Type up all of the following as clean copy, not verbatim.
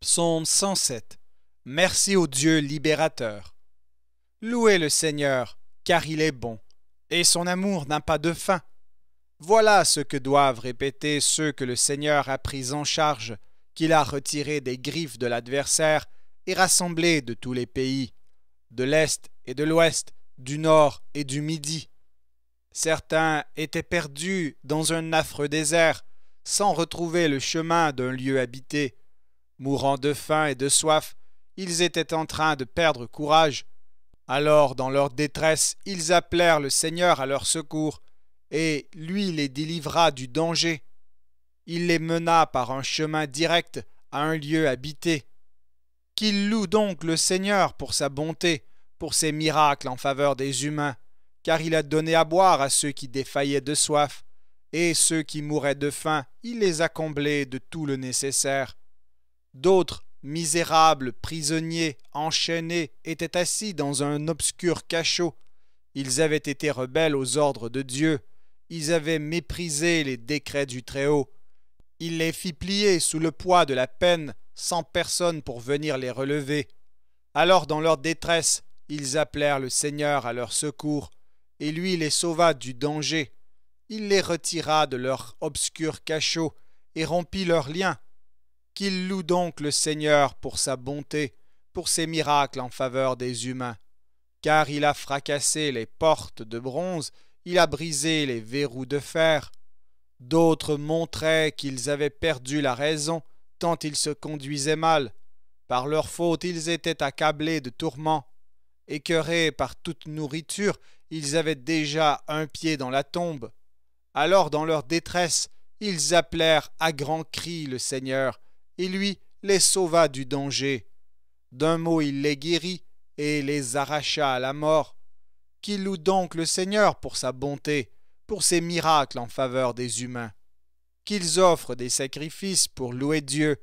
Psaume 107. Merci au Dieu libérateur. Louez le Seigneur, car il est bon, et son amour n'a pas de fin. Voilà ce que doivent répéter ceux que le Seigneur a pris en charge, qu'il a retirés des griffes de l'adversaire et rassemblés de tous les pays, de l'Est et de l'Ouest, du Nord et du Midi. Certains étaient perdus dans un affreux désert, sans retrouver le chemin d'un lieu habité. Mourant de faim et de soif, ils étaient en train de perdre courage. Alors, dans leur détresse, ils appelèrent le Seigneur à leur secours, et lui les délivra du danger. Il les mena par un chemin direct à un lieu habité. Qu'ils louent donc le Seigneur pour sa bonté, pour ses miracles en faveur des humains, car il a donné à boire à ceux qui défaillaient de soif, et ceux qui mouraient de faim, il les a comblés de tout le nécessaire. D'autres, misérables, prisonniers, enchaînés, étaient assis dans un obscur cachot. Ils avaient été rebelles aux ordres de Dieu. Ils avaient méprisé les décrets du Très-Haut. Il les fit plier sous le poids de la peine, sans personne pour venir les relever. Alors, dans leur détresse, ils appelèrent le Seigneur à leur secours, et lui les sauva du danger. Il les retira de leur obscur cachot et rompit leurs liens. Qu'ils louent donc le Seigneur pour sa bonté, pour ses miracles en faveur des humains. Car il a fracassé les portes de bronze, il a brisé les verrous de fer. D'autres montraient qu'ils avaient perdu la raison, tant ils se conduisaient mal. Par leur faute, ils étaient accablés de tourments. Écœurés par toute nourriture, ils avaient déjà un pied dans la tombe. Alors, dans leur détresse, ils appelèrent à grands cris le Seigneur, et lui les sauva du danger. D'un mot il les guérit et les arracha à la mort. Qu'ils louent donc le Seigneur pour sa bonté, pour ses miracles en faveur des humains. Qu'ils offrent des sacrifices pour louer Dieu,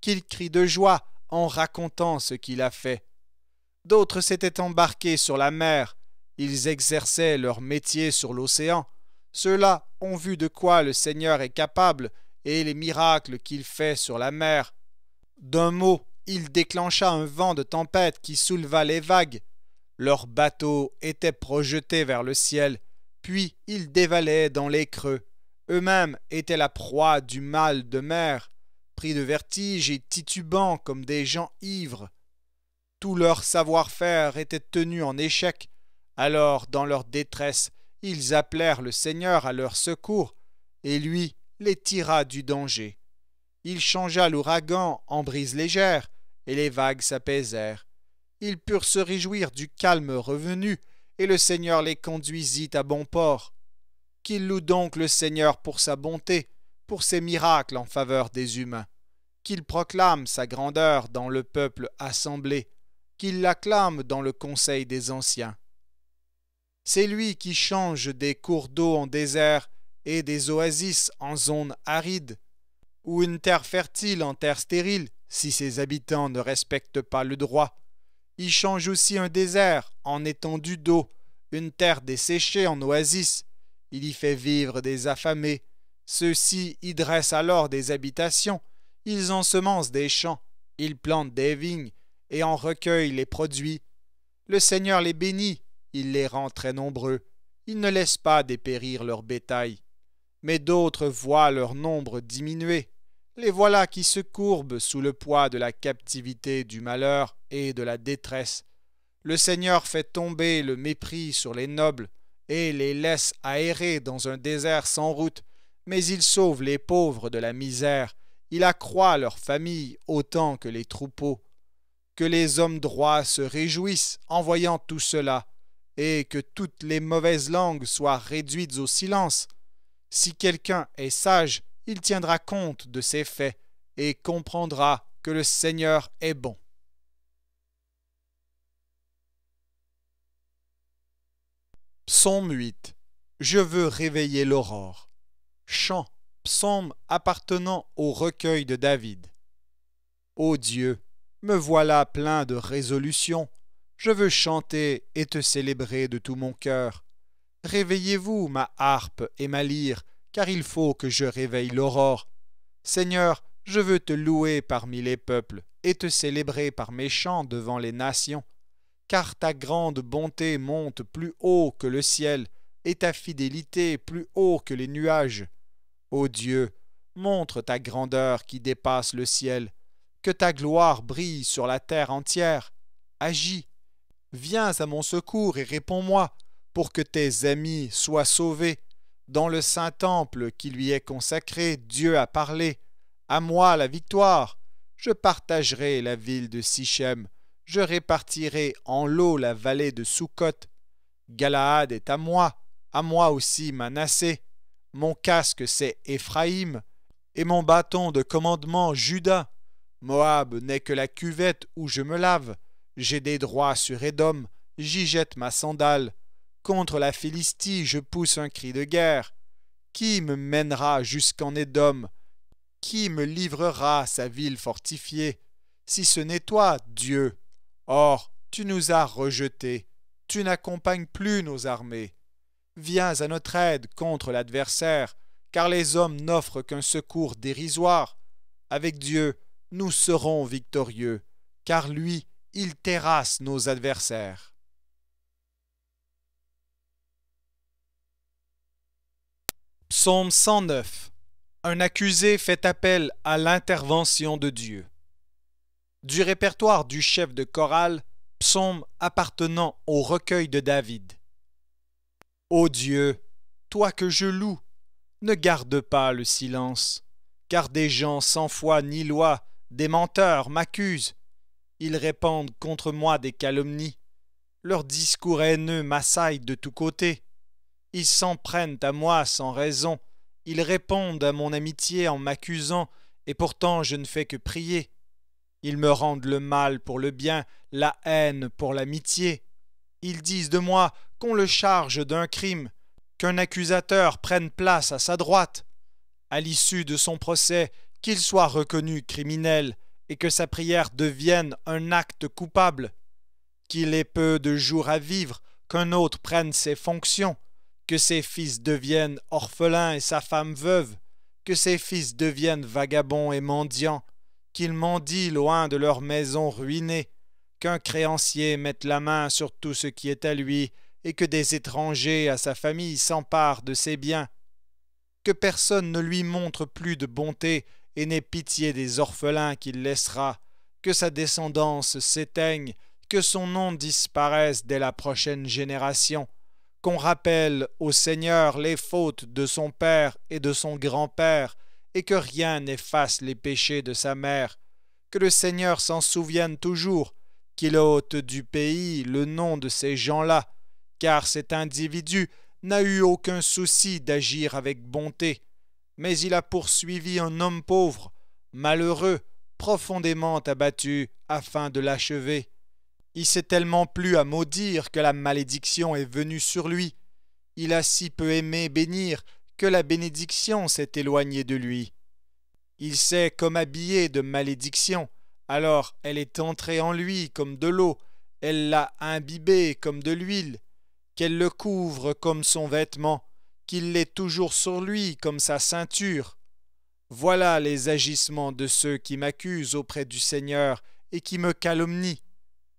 qu'ils crient de joie en racontant ce qu'il a fait. D'autres s'étaient embarqués sur la mer, ils exerçaient leur métier sur l'océan. Ceux-là ont vu de quoi le Seigneur est capable et les miracles qu'il fait sur la mer. D'un mot, il déclencha un vent de tempête qui souleva les vagues. Leurs bateaux étaient projetés vers le ciel, puis ils dévalaient dans les creux. Eux-mêmes étaient la proie du mal de mer, pris de vertige et titubants comme des gens ivres. Tout leur savoir-faire était tenu en échec. Alors, dans leur détresse, ils appelèrent le Seigneur à leur secours, et lui les tira du danger. Il changea l'ouragan en brise légère, et les vagues s'apaisèrent. Ils purent se réjouir du calme revenu, et le Seigneur les conduisit à bon port. Qu'ils louent donc le Seigneur pour sa bonté, pour ses miracles en faveur des humains. Qu'ils proclament sa grandeur dans le peuple assemblé, qu'ils l'acclament dans le conseil des anciens. C'est lui qui change des cours d'eau en désert et des oasis en zones arides, ou une terre fertile en terre stérile, si ses habitants ne respectent pas le droit. Il change aussi un désert en étendue d'eau, une terre desséchée en oasis. Il y fait vivre des affamés. Ceux-ci y dressent alors des habitations. Ils ensemencent des champs, ils plantent des vignes et en recueillent les produits. Le Seigneur les bénit, il les rend très nombreux. Il ne laisse pas dépérir leur bétail. Mais d'autres voient leur nombre diminuer. Les voilà qui se courbent sous le poids de la captivité, du malheur et de la détresse. Le Seigneur fait tomber le mépris sur les nobles et les laisse aérer dans un désert sans route, mais il sauve les pauvres de la misère. Il accroît leurs familles autant que les troupeaux. Que les hommes droits se réjouissent en voyant tout cela, et que toutes les mauvaises langues soient réduites au silence. Si quelqu'un est sage, il tiendra compte de ces faits et comprendra que le Seigneur est bon. Psaume 8. Je veux réveiller l'aurore. Chant, psaume appartenant au recueil de David. Ô Dieu, me voilà plein de résolution. Je veux chanter et te célébrer de tout mon cœur. Réveillez-vous ma harpe et ma lyre, car il faut que je réveille l'aurore. Seigneur, Je veux te louer parmi les peuples et te célébrer par mes chants devant les nations, car ta grande bonté monte plus haut que le ciel et ta fidélité plus haut que les nuages. Ô Dieu, montre ta grandeur qui dépasse le ciel, que ta gloire brille sur la terre entière. Agis, viens à mon secours et réponds-moi, pour que tes amis soient sauvés. Dans le saint temple qui lui est consacré, Dieu a parlé. À moi la victoire. Je partagerai la ville de Sichem. Je répartirai en lot la vallée de Sukkot. Galaad est à moi aussi Manassé. Mon casque c'est Éphraïm, et mon bâton de commandement Juda. Moab n'est que la cuvette où je me lave. J'ai des droits sur Édom, j'y jette ma sandale. Contre la Philistie, je pousse un cri de guerre. Qui me mènera jusqu'en Édom? Qui me livrera sa ville fortifiée? Si ce n'est toi, Dieu. Or, tu nous as rejetés. Tu n'accompagnes plus nos armées. Viens à notre aide contre l'adversaire, car les hommes n'offrent qu'un secours dérisoire. Avec Dieu, nous serons victorieux, car lui, il terrasse nos adversaires. Psaume 109. Un accusé fait appel à l'intervention de Dieu. Du répertoire du chef de chorale, psaume appartenant au recueil de David. Ô Dieu, toi que je loue, ne garde pas le silence, car des gens sans foi ni loi, des menteurs m'accusent. Ils répandent contre moi des calomnies. Leurs discours haineux m'assaillent de tous côtés. Ils s'en prennent à moi sans raison. Ils répondent à mon amitié en m'accusant, et pourtant je ne fais que prier. Ils me rendent le mal pour le bien, la haine pour l'amitié. Ils disent de moi qu'on le charge d'un crime, qu'un accusateur prenne place à sa droite. À l'issue de son procès, qu'il soit reconnu criminel et que sa prière devienne un acte coupable. Qu'il ait peu de jours à vivre, qu'un autre prenne ses fonctions, que ses fils deviennent orphelins et sa femme veuve, que ses fils deviennent vagabonds et mendiants, qu'ils mendient loin de leur maison ruinée, qu'un créancier mette la main sur tout ce qui est à lui, et que des étrangers à sa famille s'emparent de ses biens. Que personne ne lui montre plus de bonté et n'ait pitié des orphelins qu'il laissera, que sa descendance s'éteigne, que son nom disparaisse dès la prochaine génération, qu'on rappelle au Seigneur les fautes de son père et de son grand-père, et que rien n'efface les péchés de sa mère, que le Seigneur s'en souvienne toujours, qu'il ôte du pays le nom de ces gens-là, car cet individu n'a eu aucun souci d'agir avec bonté, mais il a poursuivi un homme pauvre, malheureux, profondément abattu, afin de l'achever. Il s'est tellement plu à maudire que la malédiction est venue sur lui. Il a si peu aimé bénir que la bénédiction s'est éloignée de lui. Il s'est comme habillé de malédiction, alors elle est entrée en lui comme de l'eau, elle l'a imbibé comme de l'huile, qu'elle le couvre comme son vêtement, qu'il l'ait toujours sur lui comme sa ceinture. Voilà les agissements de ceux qui m'accusent auprès du Seigneur et qui me calomnient.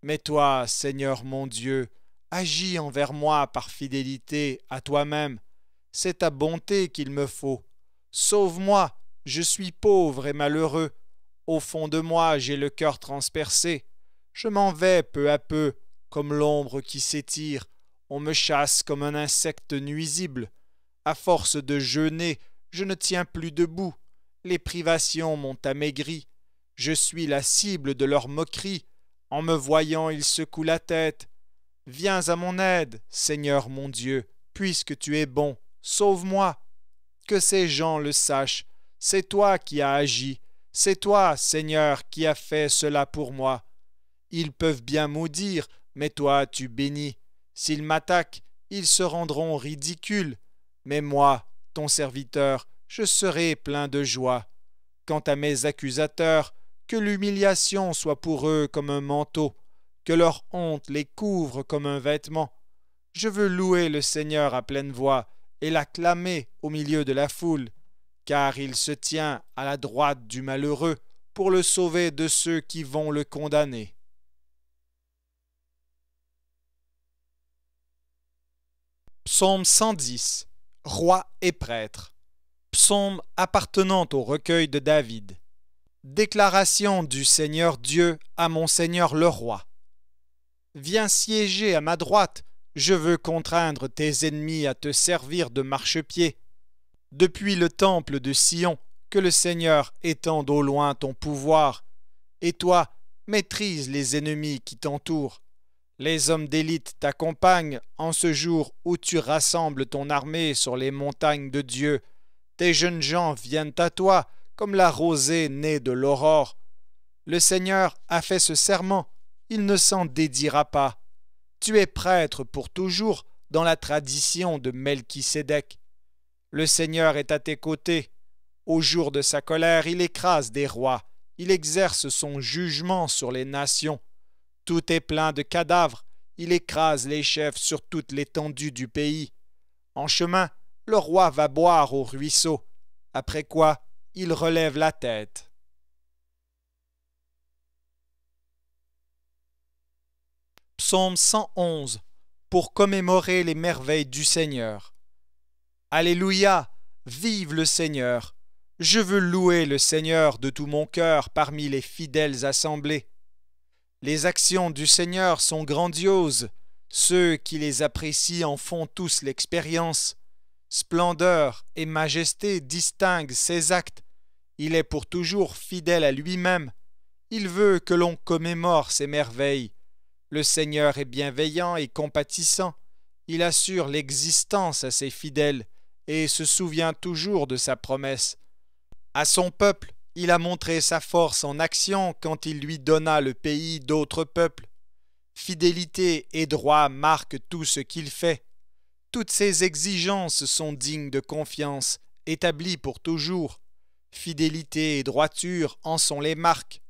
Mais toi, Seigneur mon Dieu, agis envers moi par fidélité à toi-même. C'est ta bonté qu'il me faut. Sauve-moi, je suis pauvre et malheureux. Au fond de moi, j'ai le cœur transpercé. Je m'en vais peu à peu, comme l'ombre qui s'étire. On me chasse comme un insecte nuisible. À force de jeûner, je ne tiens plus debout. Les privations m'ont amaigri. Je suis la cible de leurs moqueries. En me voyant, ils secouent la tête. Viens à mon aide, Seigneur mon Dieu, puisque tu es bon. Sauve-moi. Que ces gens le sachent. C'est toi qui as agi. C'est toi, Seigneur, qui as fait cela pour moi. Ils peuvent bien maudire, mais toi tu bénis. S'ils m'attaquent, ils se rendront ridicules. Mais moi, ton serviteur, je serai plein de joie. Quant à mes accusateurs, que l'humiliation soit pour eux comme un manteau, que leur honte les couvre comme un vêtement. Je veux louer le Seigneur à pleine voix et l'acclamer au milieu de la foule, car il se tient à la droite du malheureux pour le sauver de ceux qui vont le condamner. Psaume 110. Roi et prêtre. Psaume appartenant au recueil de David. Déclaration du Seigneur Dieu à mon Seigneur le roi. Viens siéger à ma droite, je veux contraindre tes ennemis à te servir de marchepied. Depuis le temple de Sion, que le Seigneur étende au loin ton pouvoir, et toi, maîtrise les ennemis qui t'entourent. Les hommes d'élite t'accompagnent en ce jour où tu rassembles ton armée sur les montagnes de Dieu. Tes jeunes gens viennent à toi comme la rosée née de l'aurore. Le Seigneur a fait ce serment, il ne s'en dédira pas. Tu es prêtre pour toujours dans la tradition de Melchisédek. Le Seigneur est à tes côtés. Au jour de sa colère, il écrase des rois, il exerce son jugement sur les nations. Tout est plein de cadavres, il écrase les chefs sur toute l'étendue du pays. En chemin, le roi va boire au ruisseau, après quoi il relève la tête. Psaume 111. Pour commémorer les merveilles du Seigneur. Alléluia! Vive le Seigneur! Je veux louer le Seigneur de tout mon cœur parmi les fidèles assemblées. Les actions du Seigneur sont grandioses, ceux qui les apprécient en font tous l'expérience. Splendeur et majesté distinguent ses actes. Il est pour toujours fidèle à lui-même. Il veut que l'on commémore ses merveilles. Le Seigneur est bienveillant et compatissant. Il assure l'existence à ses fidèles et se souvient toujours de sa promesse. À son peuple, il a montré sa force en action quand il lui donna le pays d'autres peuples. Fidélité et droit marquent tout ce qu'il fait. Toutes ses exigences sont dignes de confiance, établies pour toujours. Fidélité et droiture en sont les marques.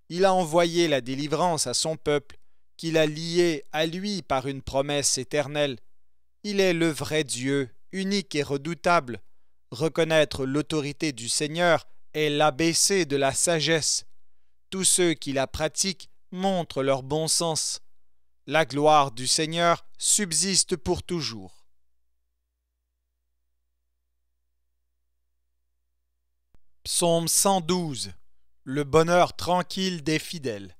Il a envoyé la délivrance à son peuple, qu'il a lié à lui par une promesse éternelle. Il est le vrai Dieu, unique et redoutable. Reconnaître l'autorité du Seigneur est l'ABC de la sagesse. Tous ceux qui la pratiquent montrent leur bon sens. La gloire du Seigneur subsiste pour toujours. Psaume 112. Le bonheur tranquille des fidèles.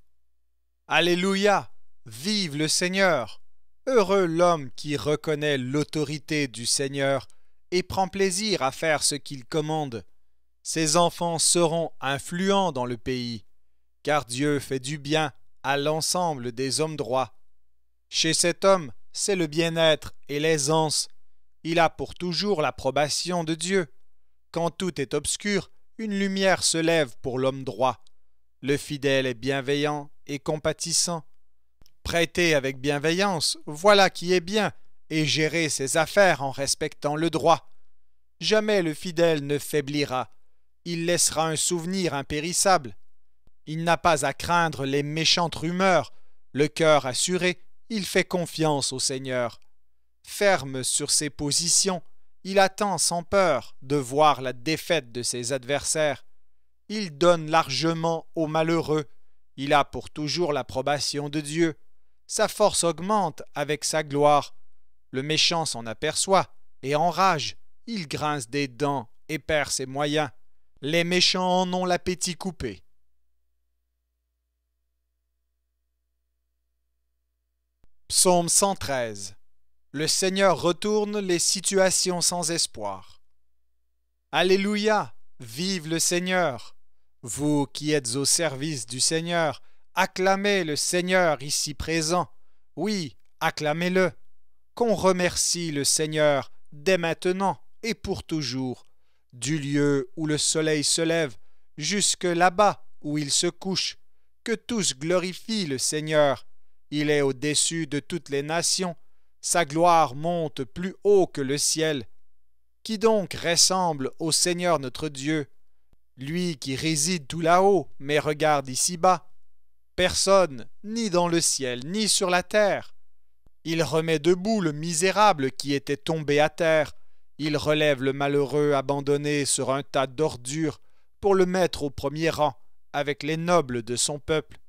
Alléluia! Vive le Seigneur! Heureux l'homme qui reconnaît l'autorité du Seigneur et prend plaisir à faire ce qu'il commande. Ses enfants seront influents dans le pays, car Dieu fait du bien à l'ensemble des hommes droits. Chez cet homme, c'est le bien-être et l'aisance. Il a pour toujours l'approbation de Dieu. Quand tout est obscur, une lumière se lève pour l'homme droit. Le fidèle est bienveillant et compatissant. Prêter avec bienveillance, voilà qui est bien, et gérer ses affaires en respectant le droit. Jamais le fidèle ne faiblira. Il laissera un souvenir impérissable. Il n'a pas à craindre les méchantes rumeurs. Le cœur assuré, il fait confiance au Seigneur. Ferme sur ses positions, il attend sans peur de voir la défaite de ses adversaires. Il donne largement aux malheureux. Il a pour toujours l'approbation de Dieu. Sa force augmente avec sa gloire. Le méchant s'en aperçoit et enrage. Il grince des dents et perd ses moyens. Les méchants en ont l'appétit coupé. Psaume 113. Le Seigneur retourne les situations sans espoir. Alléluia! Vive le Seigneur! Vous qui êtes au service du Seigneur, acclamez le Seigneur ici présent. Oui, acclamez-le. Qu'on remercie le Seigneur dès maintenant et pour toujours, du lieu où le soleil se lève jusque là-bas où il se couche. Que tous glorifient le Seigneur. Il est au-dessus de toutes les nations. Sa gloire monte plus haut que le ciel. Qui donc ressemble au Seigneur notre Dieu, lui qui réside tout là-haut, mais regarde ici-bas? Personne, ni dans le ciel, ni sur la terre. Il remet debout le misérable qui était tombé à terre. Il relève le malheureux abandonné sur un tas d'ordures pour le mettre au premier rang avec les nobles de son peuple.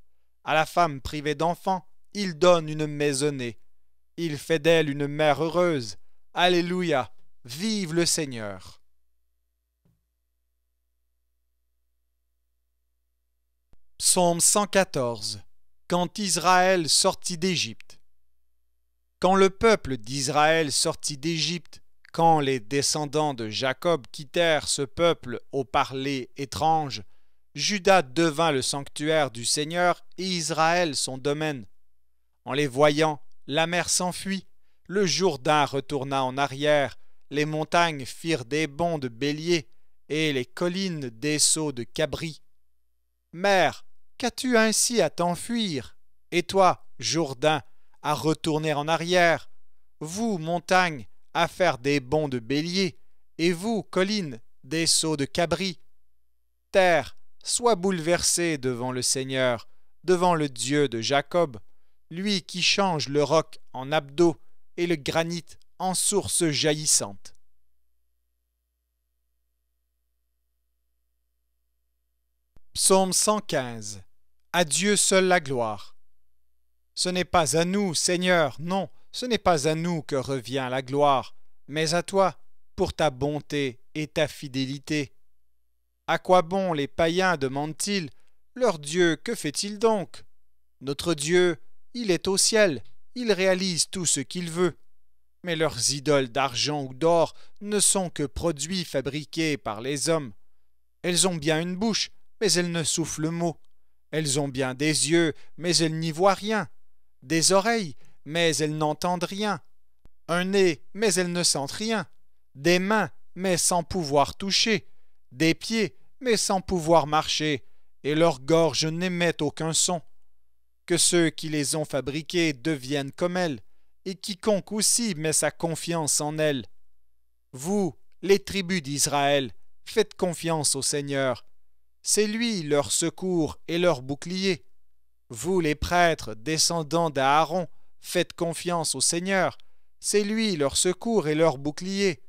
À la femme privée d'enfants, il donne une maisonnée. Il fait d'elle une mère heureuse. Alléluia! Vive le Seigneur! Psaume 114. Quand Israël sortit d'Égypte. Quand le peuple d'Israël sortit d'Égypte, quand les descendants de Jacob quittèrent ce peuple au parler étrange, Juda devint le sanctuaire du Seigneur et Israël son domaine. En les voyant, la mer s'enfuit, le Jourdain retourna en arrière, les montagnes firent des bonds de bélier et les collines des sauts de cabri. Mer, qu'as-tu ainsi à t'enfuir? Et toi, Jourdain, à retourner en arrière? Vous, montagnes, à faire des bonds de bélier, et vous, collines, des sauts de cabri? Terre, sois bouleversée devant le Seigneur, devant le Dieu de Jacob, lui qui change le roc en abdeau et le granit en source jaillissante. Psaume 115. À Dieu seul la gloire. Ce n'est pas à nous, Seigneur, non, ce n'est pas à nous que revient la gloire, mais à toi, pour ta bonté et ta fidélité. À quoi bon les païens demandent-ils? Leur Dieu, que fait-il donc? Notre Dieu, il est au ciel, il réalise tout ce qu'il veut. Mais leurs idoles d'argent ou d'or ne sont que produits fabriqués par les hommes. Elles ont bien une bouche, mais elles ne soufflent mot. Elles ont bien des yeux, mais elles n'y voient rien. Des oreilles, mais elles n'entendent rien. Un nez, mais elles ne sentent rien. Des mains, mais sans pouvoir toucher. Des pieds, mais sans pouvoir marcher. Et leur gorge n'émet aucun son. Que ceux qui les ont fabriquées deviennent comme elles, et quiconque aussi met sa confiance en elles. Vous, les tribus d'Israël, faites confiance au Seigneur. C'est lui leur secours et leur bouclier. Vous, les prêtres, descendants d'Aaron, faites confiance au Seigneur. C'est lui leur secours et leur bouclier.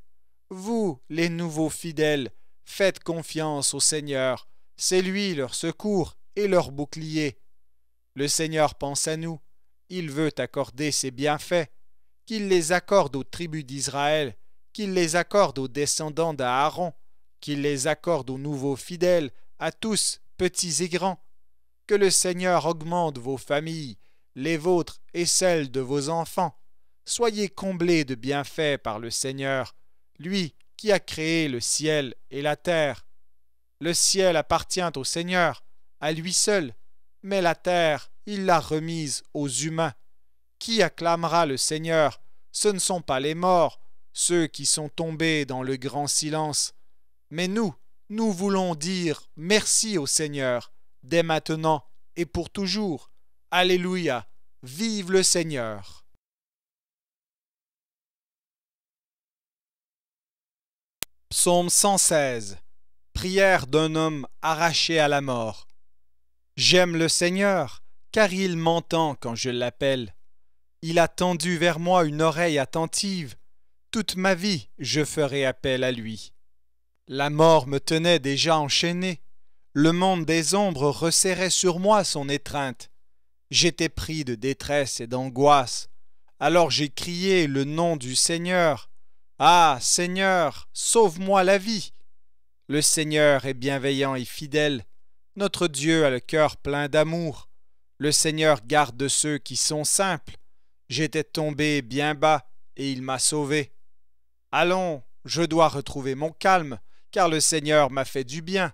Vous, les nouveaux fidèles, faites confiance au Seigneur. C'est lui leur secours et leur bouclier. Le Seigneur pense à nous. Il veut accorder ses bienfaits. Qu'il les accorde aux tribus d'Israël, qu'il les accorde aux descendants d'Aaron, qu'il les accorde aux nouveaux fidèles, à tous, petits et grands. Que le Seigneur augmente vos familles, les vôtres et celles de vos enfants. Soyez comblés de bienfaits par le Seigneur, lui qui a créé le ciel et la terre. Le ciel appartient au Seigneur, à lui seul, mais la terre, il l'a remise aux humains. Qui acclamera le Seigneur? Ce ne sont pas les morts, ceux qui sont tombés dans le grand silence. Mais nous voulons dire merci au Seigneur, dès maintenant et pour toujours. Alléluia! Vive le Seigneur! Psaume 116. Prière d'un homme arraché à la mort. J'aime le Seigneur, car il m'entend quand je l'appelle. Il a tendu vers moi une oreille attentive. Toute ma vie, je ferai appel à lui. La mort me tenait déjà enchaîné. Le monde des ombres resserrait sur moi son étreinte. J'étais pris de détresse et d'angoisse. Alors j'ai crié le nom du Seigneur. Ah, Seigneur, sauve-moi la vie. Le Seigneur est bienveillant et fidèle. Notre Dieu a le cœur plein d'amour. Le Seigneur garde ceux qui sont simples. J'étais tombé bien bas et il m'a sauvé. Allons, je dois retrouver mon calme, car le Seigneur m'a fait du bien.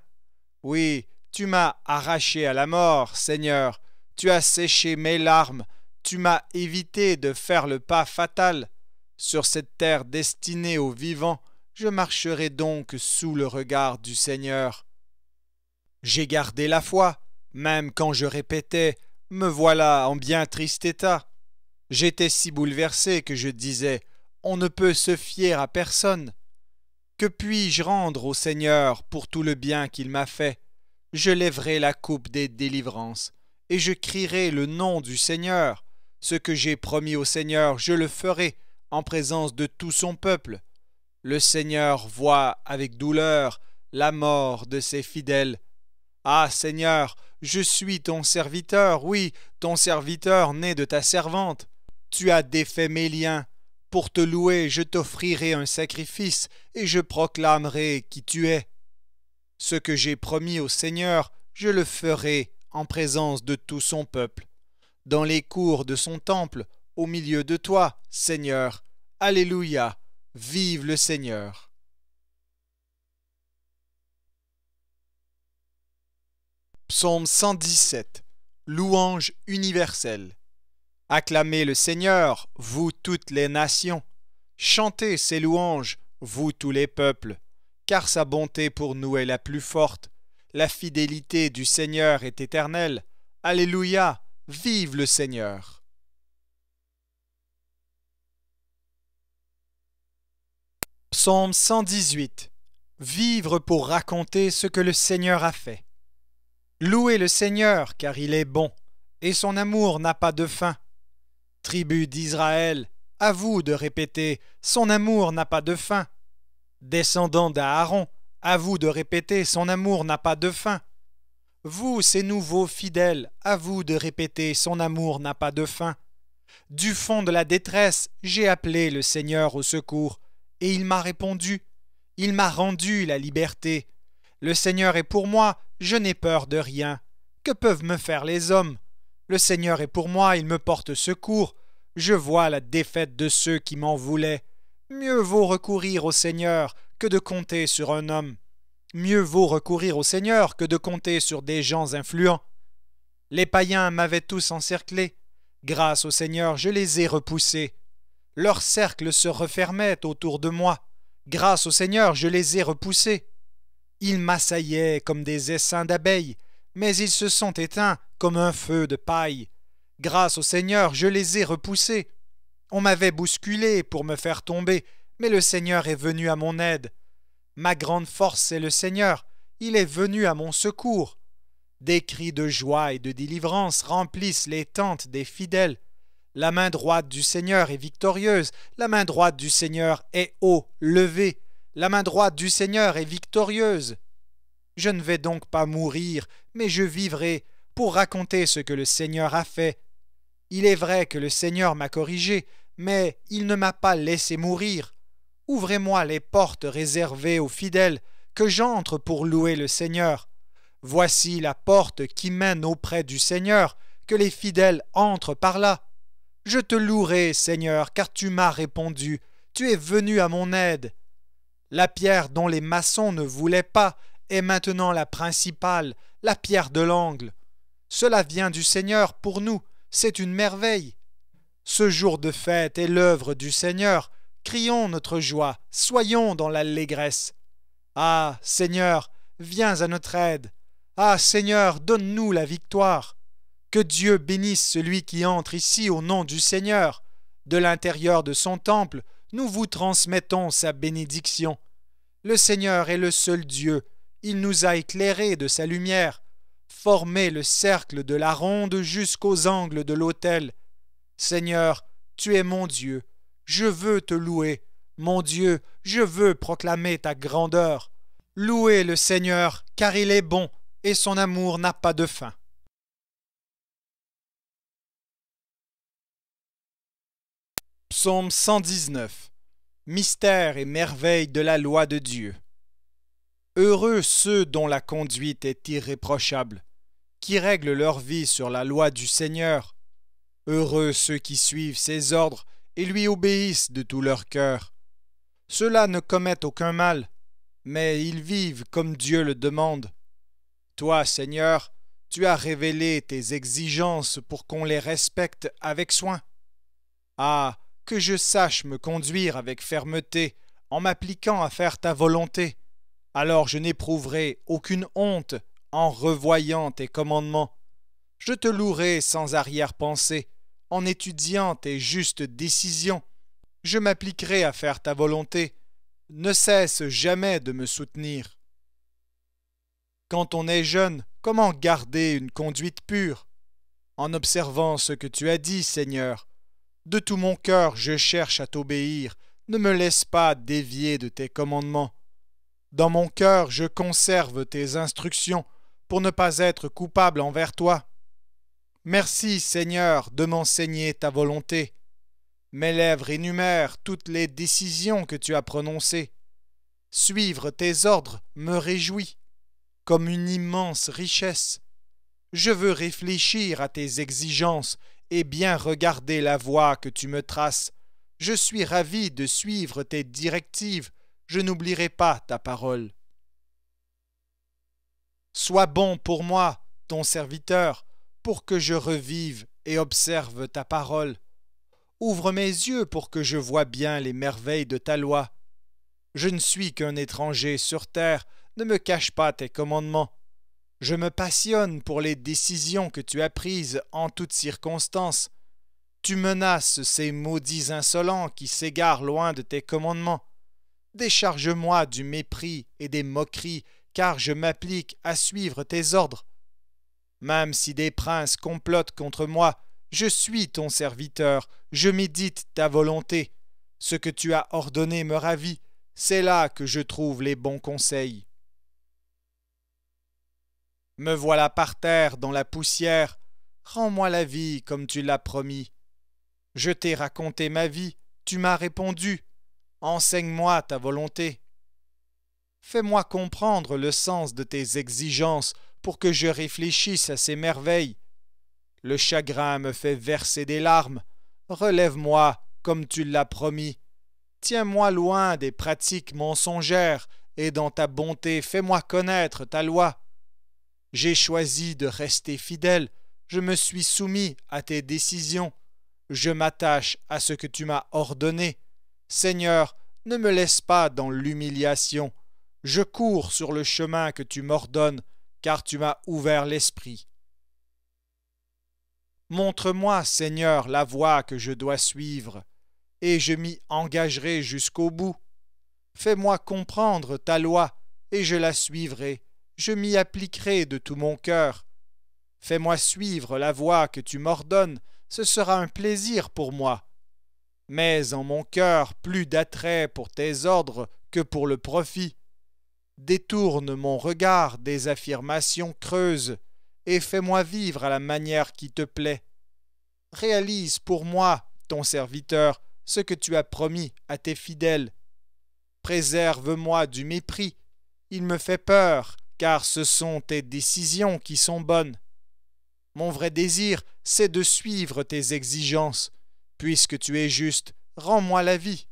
Oui, tu m'as arraché à la mort, Seigneur. Tu as séché mes larmes. Tu m'as évité de faire le pas fatal. Sur cette terre destinée aux vivants, je marcherai donc sous le regard du Seigneur. J'ai gardé la foi, même quand je répétais « Me voilà en bien triste état ». J'étais si bouleversé que je disais « On ne peut se fier à personne ». Que puis-je rendre au Seigneur pour tout le bien qu'il m'a fait? Je lèverai la coupe des délivrances, et je crierai le nom du Seigneur. Ce que j'ai promis au Seigneur, je le ferai en présence de tout son peuple. Le Seigneur voit avec douleur la mort de ses fidèles. Ah Seigneur, je suis ton serviteur, oui, ton serviteur né de ta servante. Tu as défait mes liens. Pour te louer, je t'offrirai un sacrifice et je proclamerai qui tu es. Ce que j'ai promis au Seigneur, je le ferai en présence de tout son peuple, dans les cours de son temple, au milieu de toi, Seigneur. Alléluia, vive le Seigneur. Psaume 117. Louange universelle. Acclamez le Seigneur, vous toutes les nations. Chantez ses louanges, vous tous les peuples, car sa bonté pour nous est la plus forte. La fidélité du Seigneur est éternelle. Alléluia, vive le Seigneur. Psaume 118. Vivre pour raconter ce que le Seigneur a fait. Louez le Seigneur, car il est bon, et son amour n'a pas de fin. Tribu d'Israël, à vous de répéter, son amour n'a pas de fin. Descendants d'Aaron, à vous de répéter, son amour n'a pas de fin. Vous, ces nouveaux fidèles, à vous de répéter, son amour n'a pas de fin. Du fond de la détresse, j'ai appelé le Seigneur au secours, et il m'a répondu. Il m'a rendu la liberté. Le Seigneur est pour moi, je n'ai peur de rien. Que peuvent me faire les hommes? Le Seigneur est pour moi, il me porte secours. Je vois la défaite de ceux qui m'en voulaient. Mieux vaut recourir au Seigneur que de compter sur un homme. Mieux vaut recourir au Seigneur que de compter sur des gens influents. Les païens m'avaient tous encerclé. Grâce au Seigneur, je les ai repoussés. Leur cercle se refermait autour de moi. Grâce au Seigneur, je les ai repoussés. Ils m'assaillaient comme des essaims d'abeilles, mais ils se sont éteints comme un feu de paille. Grâce au Seigneur, je les ai repoussés. On m'avait bousculé pour me faire tomber, mais le Seigneur est venu à mon aide. Ma grande force est le Seigneur, il est venu à mon secours. Des cris de joie et de délivrance remplissent les tentes des fidèles. La main droite du Seigneur est victorieuse, la main droite du Seigneur est haut, levée. La main droite du Seigneur est victorieuse. Je ne vais donc pas mourir, mais je vivrai pour raconter ce que le Seigneur a fait. Il est vrai que le Seigneur m'a corrigé, mais il ne m'a pas laissé mourir. Ouvrez-moi les portes réservées aux fidèles, que j'entre pour louer le Seigneur. Voici la porte qui mène auprès du Seigneur, que les fidèles entrent par là. Je te louerai, Seigneur, car tu m'as répondu, tu es venu à mon aide. La pierre dont les maçons ne voulaient pas est maintenant la principale, la pierre de l'angle. Cela vient du Seigneur pour nous, c'est une merveille. Ce jour de fête est l'œuvre du Seigneur. Crions notre joie, soyons dans l'allégresse. Ah, Seigneur, viens à notre aide. Ah, Seigneur, donne-nous la victoire. Que Dieu bénisse celui qui entre ici au nom du Seigneur. De l'intérieur de son temple, nous vous transmettons sa bénédiction. Le Seigneur est le seul Dieu. Il nous a éclairés de sa lumière. Formez le cercle de la ronde jusqu'aux angles de l'autel. Seigneur, tu es mon Dieu. Je veux te louer. Mon Dieu, je veux proclamer ta grandeur. Louez le Seigneur, car il est bon, et son amour n'a pas de fin. Psaume 119. Mystère et merveille de la loi de Dieu. Heureux ceux dont la conduite est irréprochable, qui règlent leur vie sur la loi du Seigneur. Heureux ceux qui suivent ses ordres et lui obéissent de tout leur cœur. Ceux-là ne commettent aucun mal, mais ils vivent comme Dieu le demande. Toi, Seigneur, tu as révélé tes exigences pour qu'on les respecte avec soin. Ah, que je sache me conduire avec fermeté en m'appliquant à faire ta volonté. Alors je n'éprouverai aucune honte en revoyant tes commandements. Je te louerai sans arrière-pensée, en étudiant tes justes décisions. Je m'appliquerai à faire ta volonté. Ne cesse jamais de me soutenir. Quand on est jeune, comment garder une conduite pure? En observant ce que tu as dit, Seigneur. De tout mon cœur, je cherche à t'obéir. ne me laisse pas dévier de tes commandements. Dans mon cœur, je conserve tes instructions pour ne pas être coupable envers toi. Merci, Seigneur, de m'enseigner ta volonté. Mes lèvres énumèrent toutes les décisions que tu as prononcées. Suivre tes ordres me réjouit, comme une immense richesse. Je veux réfléchir à tes exigences et bien regarder la voie que tu me traces. Je suis ravi de suivre tes directives. Je n'oublierai pas ta parole. Sois bon pour moi, ton serviteur, pour que je revive et observe ta parole. Ouvre mes yeux pour que je voie bien les merveilles de ta loi. Je ne suis qu'un étranger sur terre, ne me cache pas tes commandements. Je me passionne pour les décisions que tu as prises en toutes circonstances. Tu menaces ces maudits insolents qui s'égarent loin de tes commandements. Décharge-moi du mépris et des moqueries, car je m'applique à suivre tes ordres. Même si des princes complotent contre moi, je suis ton serviteur, je médite ta volonté. Ce que tu as ordonné me ravit, c'est là que je trouve les bons conseils. Me voilà par terre dans la poussière, rends-moi la vie comme tu l'as promis. Je t'ai raconté ma vie, tu m'as répondu, enseigne-moi ta volonté. Fais-moi comprendre le sens de tes exigences pour que je réfléchisse à ces merveilles. Le chagrin me fait verser des larmes, relève-moi comme tu l'as promis. Tiens-moi loin des pratiques mensongères et dans ta bonté fais-moi connaître ta loi. J'ai choisi de rester fidèle, je me suis soumis à tes décisions, je m'attache à ce que tu m'as ordonné. Seigneur, ne me laisse pas dans l'humiliation, je cours sur le chemin que tu m'ordonnes, car tu m'as ouvert l'esprit. Montre-moi, Seigneur, la voie que je dois suivre, et je m'y engagerai jusqu'au bout. Fais-moi comprendre ta loi, et je la suivrai. Je m'y appliquerai de tout mon cœur. Fais-moi suivre la voie que tu m'ordonnes, ce sera un plaisir pour moi. Mais en mon cœur plus d'attrait pour tes ordres que pour le profit. Détourne mon regard des affirmations creuses, et fais-moi vivre à la manière qui te plaît. Réalise pour moi, ton serviteur, ce que tu as promis à tes fidèles. Préserve-moi du mépris, il me fait peur, car ce sont tes décisions qui sont bonnes. Mon vrai désir, c'est de suivre tes exigences. Puisque tu es juste, rends-moi la vie.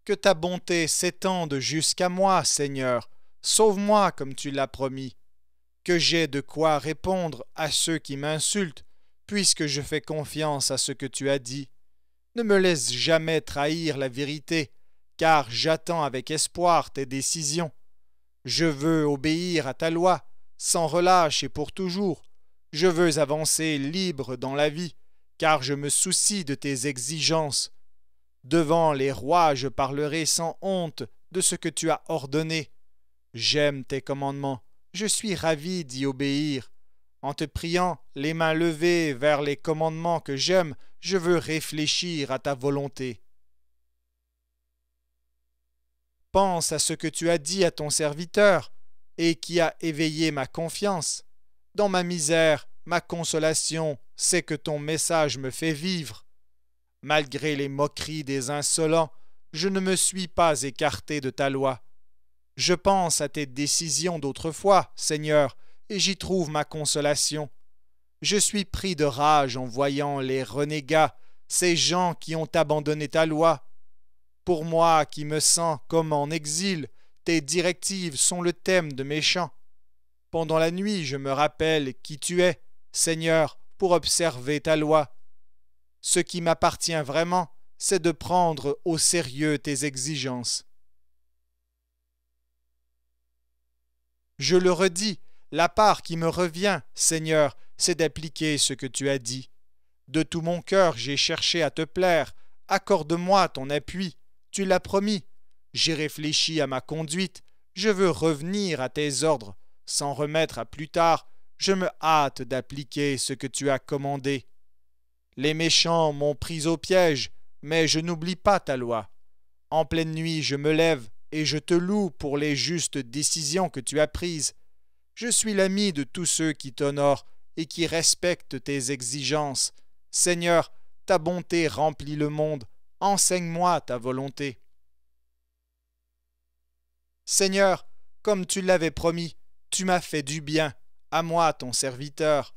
Que ta bonté s'étende jusqu'à moi, Seigneur. Sauve-moi comme tu l'as promis. Que j'aie de quoi répondre à ceux qui m'insultent, puisque je fais confiance à ce que tu as dit. Ne me laisse jamais trahir la vérité, car j'attends avec espoir tes décisions. Je veux obéir à ta loi, sans relâche et pour toujours. Je veux avancer libre dans la vie, car je me soucie de tes exigences. Devant les rois, je parlerai sans honte de ce que tu as ordonné. J'aime tes commandements, je suis ravi d'y obéir. En te priant, les mains levées vers les commandements que j'aime, je veux réfléchir à ta volonté. Pense à ce que tu as dit à ton serviteur, et qui a éveillé ma confiance. Dans ma misère, ma consolation, c'est que ton message me fait vivre. Malgré les moqueries des insolents, je ne me suis pas écarté de ta loi. Je pense à tes décisions d'autrefois, Seigneur, et j'y trouve ma consolation. Je suis pris de rage en voyant les renégats, ces gens qui ont abandonné ta loi. Pour moi qui me sens comme en exil, tes directives sont le thème de mes chants. Pendant la nuit, je me rappelle qui tu es, Seigneur, pour observer ta loi. Ce qui m'appartient vraiment, c'est de prendre au sérieux tes exigences. Je le redis, la part qui me revient, Seigneur, c'est d'appliquer ce que tu as dit. De tout mon cœur, j'ai cherché à te plaire. Accorde-moi ton appui. Tu l'as promis. J'ai réfléchi à ma conduite. Je veux revenir à tes ordres. Sans remettre à plus tard, je me hâte d'appliquer ce que tu as commandé. Les méchants m'ont pris au piège. mais je n'oublie pas ta loi. En pleine nuit, je me lève et je te loue pour les justes décisions que tu as prises. Je suis l'ami de tous ceux qui t'honorent et qui respectent tes exigences. Seigneur, ta bonté remplit le monde. Enseigne-moi ta volonté. Seigneur, comme tu l'avais promis, tu m'as fait du bien, à moi ton serviteur.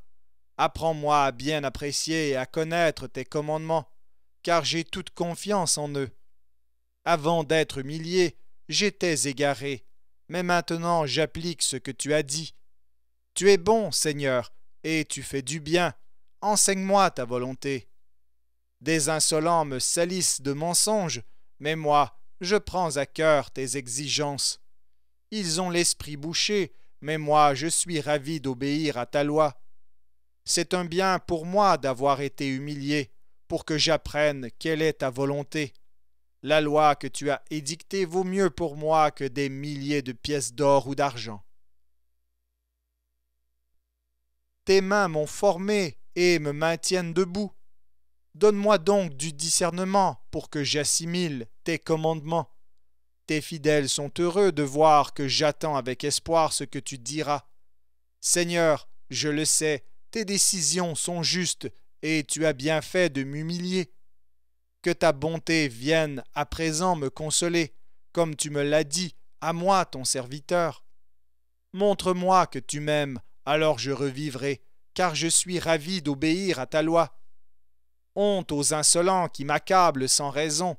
Apprends-moi à bien apprécier et à connaître tes commandements, car j'ai toute confiance en eux. Avant d'être humilié, j'étais égaré, mais maintenant j'applique ce que tu as dit. Tu es bon, Seigneur, et tu fais du bien. Enseigne-moi ta volonté. Des insolents me salissent de mensonges, mais moi, je prends à cœur tes exigences. Ils ont l'esprit bouché, mais moi, je suis ravi d'obéir à ta loi. C'est un bien pour moi d'avoir été humilié, pour que j'apprenne quelle est ta volonté. La loi que tu as édictée vaut mieux pour moi que des milliers de pièces d'or ou d'argent. Tes mains m'ont formé et me maintiennent debout. Donne-moi donc du discernement pour que j'assimile tes commandements. Tes fidèles sont heureux de voir que j'attends avec espoir ce que tu diras. Seigneur, je le sais, tes décisions sont justes et tu as bien fait de m'humilier. Que ta bonté vienne à présent me consoler, comme tu me l'as dit, à moi ton serviteur. Montre-moi que tu m'aimes, alors je revivrai, car je suis ravi d'obéir à ta loi. Honte aux insolents qui m'accablent sans raison.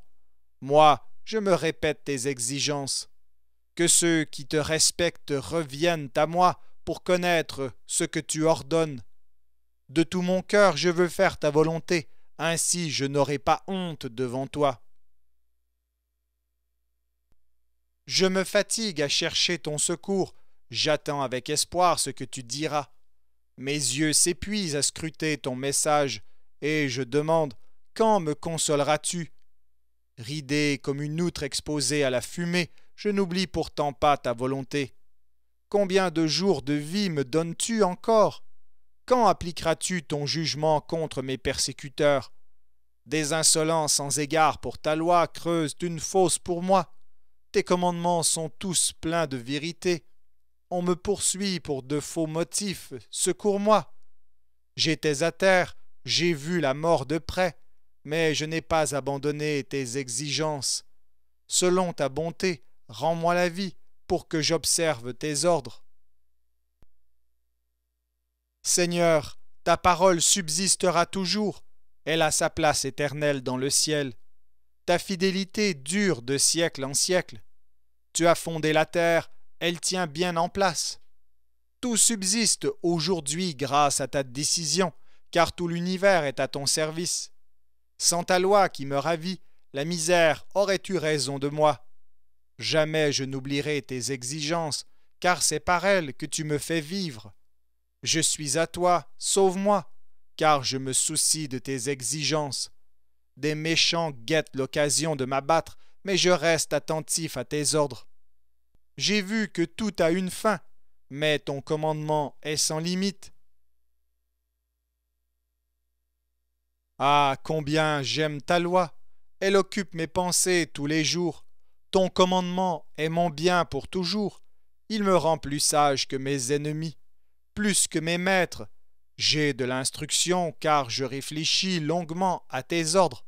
Moi, je me répète tes exigences. Que ceux qui te respectent reviennent à moi pour connaître ce que tu ordonnes. De tout mon cœur, je veux faire ta volonté, ainsi je n'aurai pas honte devant toi. Je me fatigue à chercher ton secours, j'attends avec espoir ce que tu diras. Mes yeux s'épuisent à scruter ton message, et je demande, quand me consoleras-tu? Ridé comme une outre exposée à la fumée, je n'oublie pourtant pas ta volonté. Combien de jours de vie me donnes-tu encore? Quand appliqueras-tu ton jugement contre mes persécuteurs? Des insolents sans égard pour ta loi creusent une fosse pour moi. Tes commandements sont tous pleins de vérité. On me poursuit pour de faux motifs. Secours-moi. J'étais à terre, j'ai vu la mort de près, mais je n'ai pas abandonné tes exigences. Selon ta bonté, rends-moi la vie pour que j'observe tes ordres. Seigneur, ta parole subsistera toujours, elle a sa place éternelle dans le ciel. Ta fidélité dure de siècle en siècle. Tu as fondé la terre, elle tient bien en place. Tout subsiste aujourd'hui grâce à ta décision, car tout l'univers est à ton service. Sans ta loi qui me ravit, la misère aurait eu raison de moi. Jamais je n'oublierai tes exigences, car c'est par elles que tu me fais vivre. Je suis à toi, sauve-moi, car je me soucie de tes exigences. Des méchants guettent l'occasion de m'abattre, mais je reste attentif à tes ordres. J'ai vu que tout a une fin, mais ton commandement est sans limite. Ah, combien j'aime ta loi! Elle occupe mes pensées tous les jours. Ton commandement est mon bien pour toujours. Il me rend plus sage que mes ennemis, plus que mes maîtres. J'ai de l'instruction, car je réfléchis longuement à tes ordres.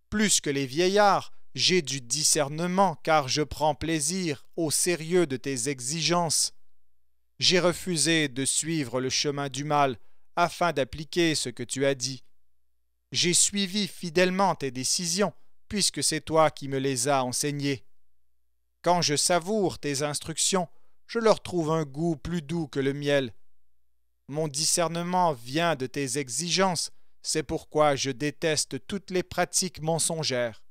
Plus que les vieillards, j'ai du discernement, car je prends plaisir au sérieux de tes exigences. J'ai refusé de suivre le chemin du mal, afin d'appliquer ce que tu as dit. J'ai suivi fidèlement tes décisions, puisque c'est toi qui me les as enseignées. Quand je savoure tes instructions, je leur trouve un goût plus doux que le miel. Mon discernement vient de tes exigences, c'est pourquoi je déteste toutes les pratiques mensongères.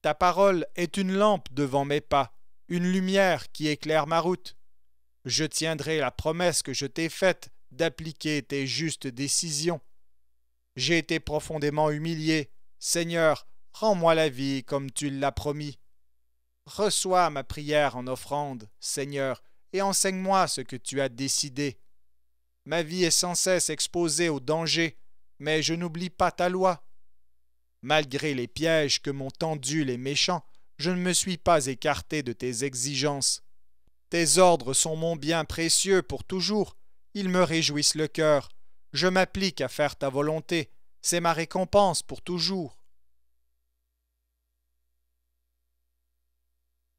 Ta parole est une lampe devant mes pas, une lumière qui éclaire ma route. Je tiendrai la promesse que je t'ai faite d'appliquer tes justes décisions. J'ai été profondément humilié. Seigneur, rends-moi la vie comme tu l'as promis. Reçois ma prière en offrande, Seigneur, et enseigne-moi ce que tu as décidé. Ma vie est sans cesse exposée au danger, mais je n'oublie pas ta loi. Malgré les pièges que m'ont tendus les méchants, je ne me suis pas écarté de tes exigences. Tes ordres sont mon bien précieux pour toujours, ils me réjouissent le cœur. Je m'applique à faire ta volonté, c'est ma récompense pour toujours.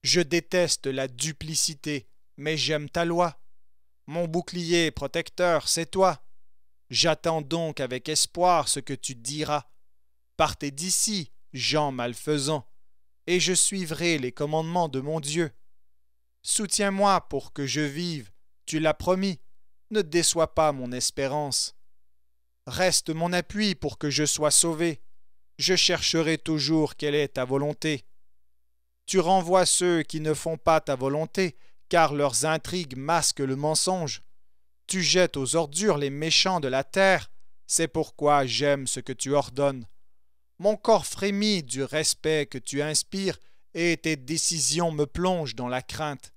Je déteste la duplicité, mais j'aime ta loi. Mon bouclier protecteur, c'est toi. J'attends donc avec espoir ce que tu diras. Partez d'ici, gens malfaisants, et je suivrai les commandements de mon Dieu. Soutiens-moi pour que je vive, tu l'as promis, ne déçois pas mon espérance. Reste mon appui pour que je sois sauvé. Je chercherai toujours quelle est ta volonté. Tu renvoies ceux qui ne font pas ta volonté, car leurs intrigues masquent le mensonge. Tu jettes aux ordures les méchants de la terre, c'est pourquoi j'aime ce que tu ordonnes. Mon corps frémit du respect que tu inspires, et tes décisions me plongent dans la crainte.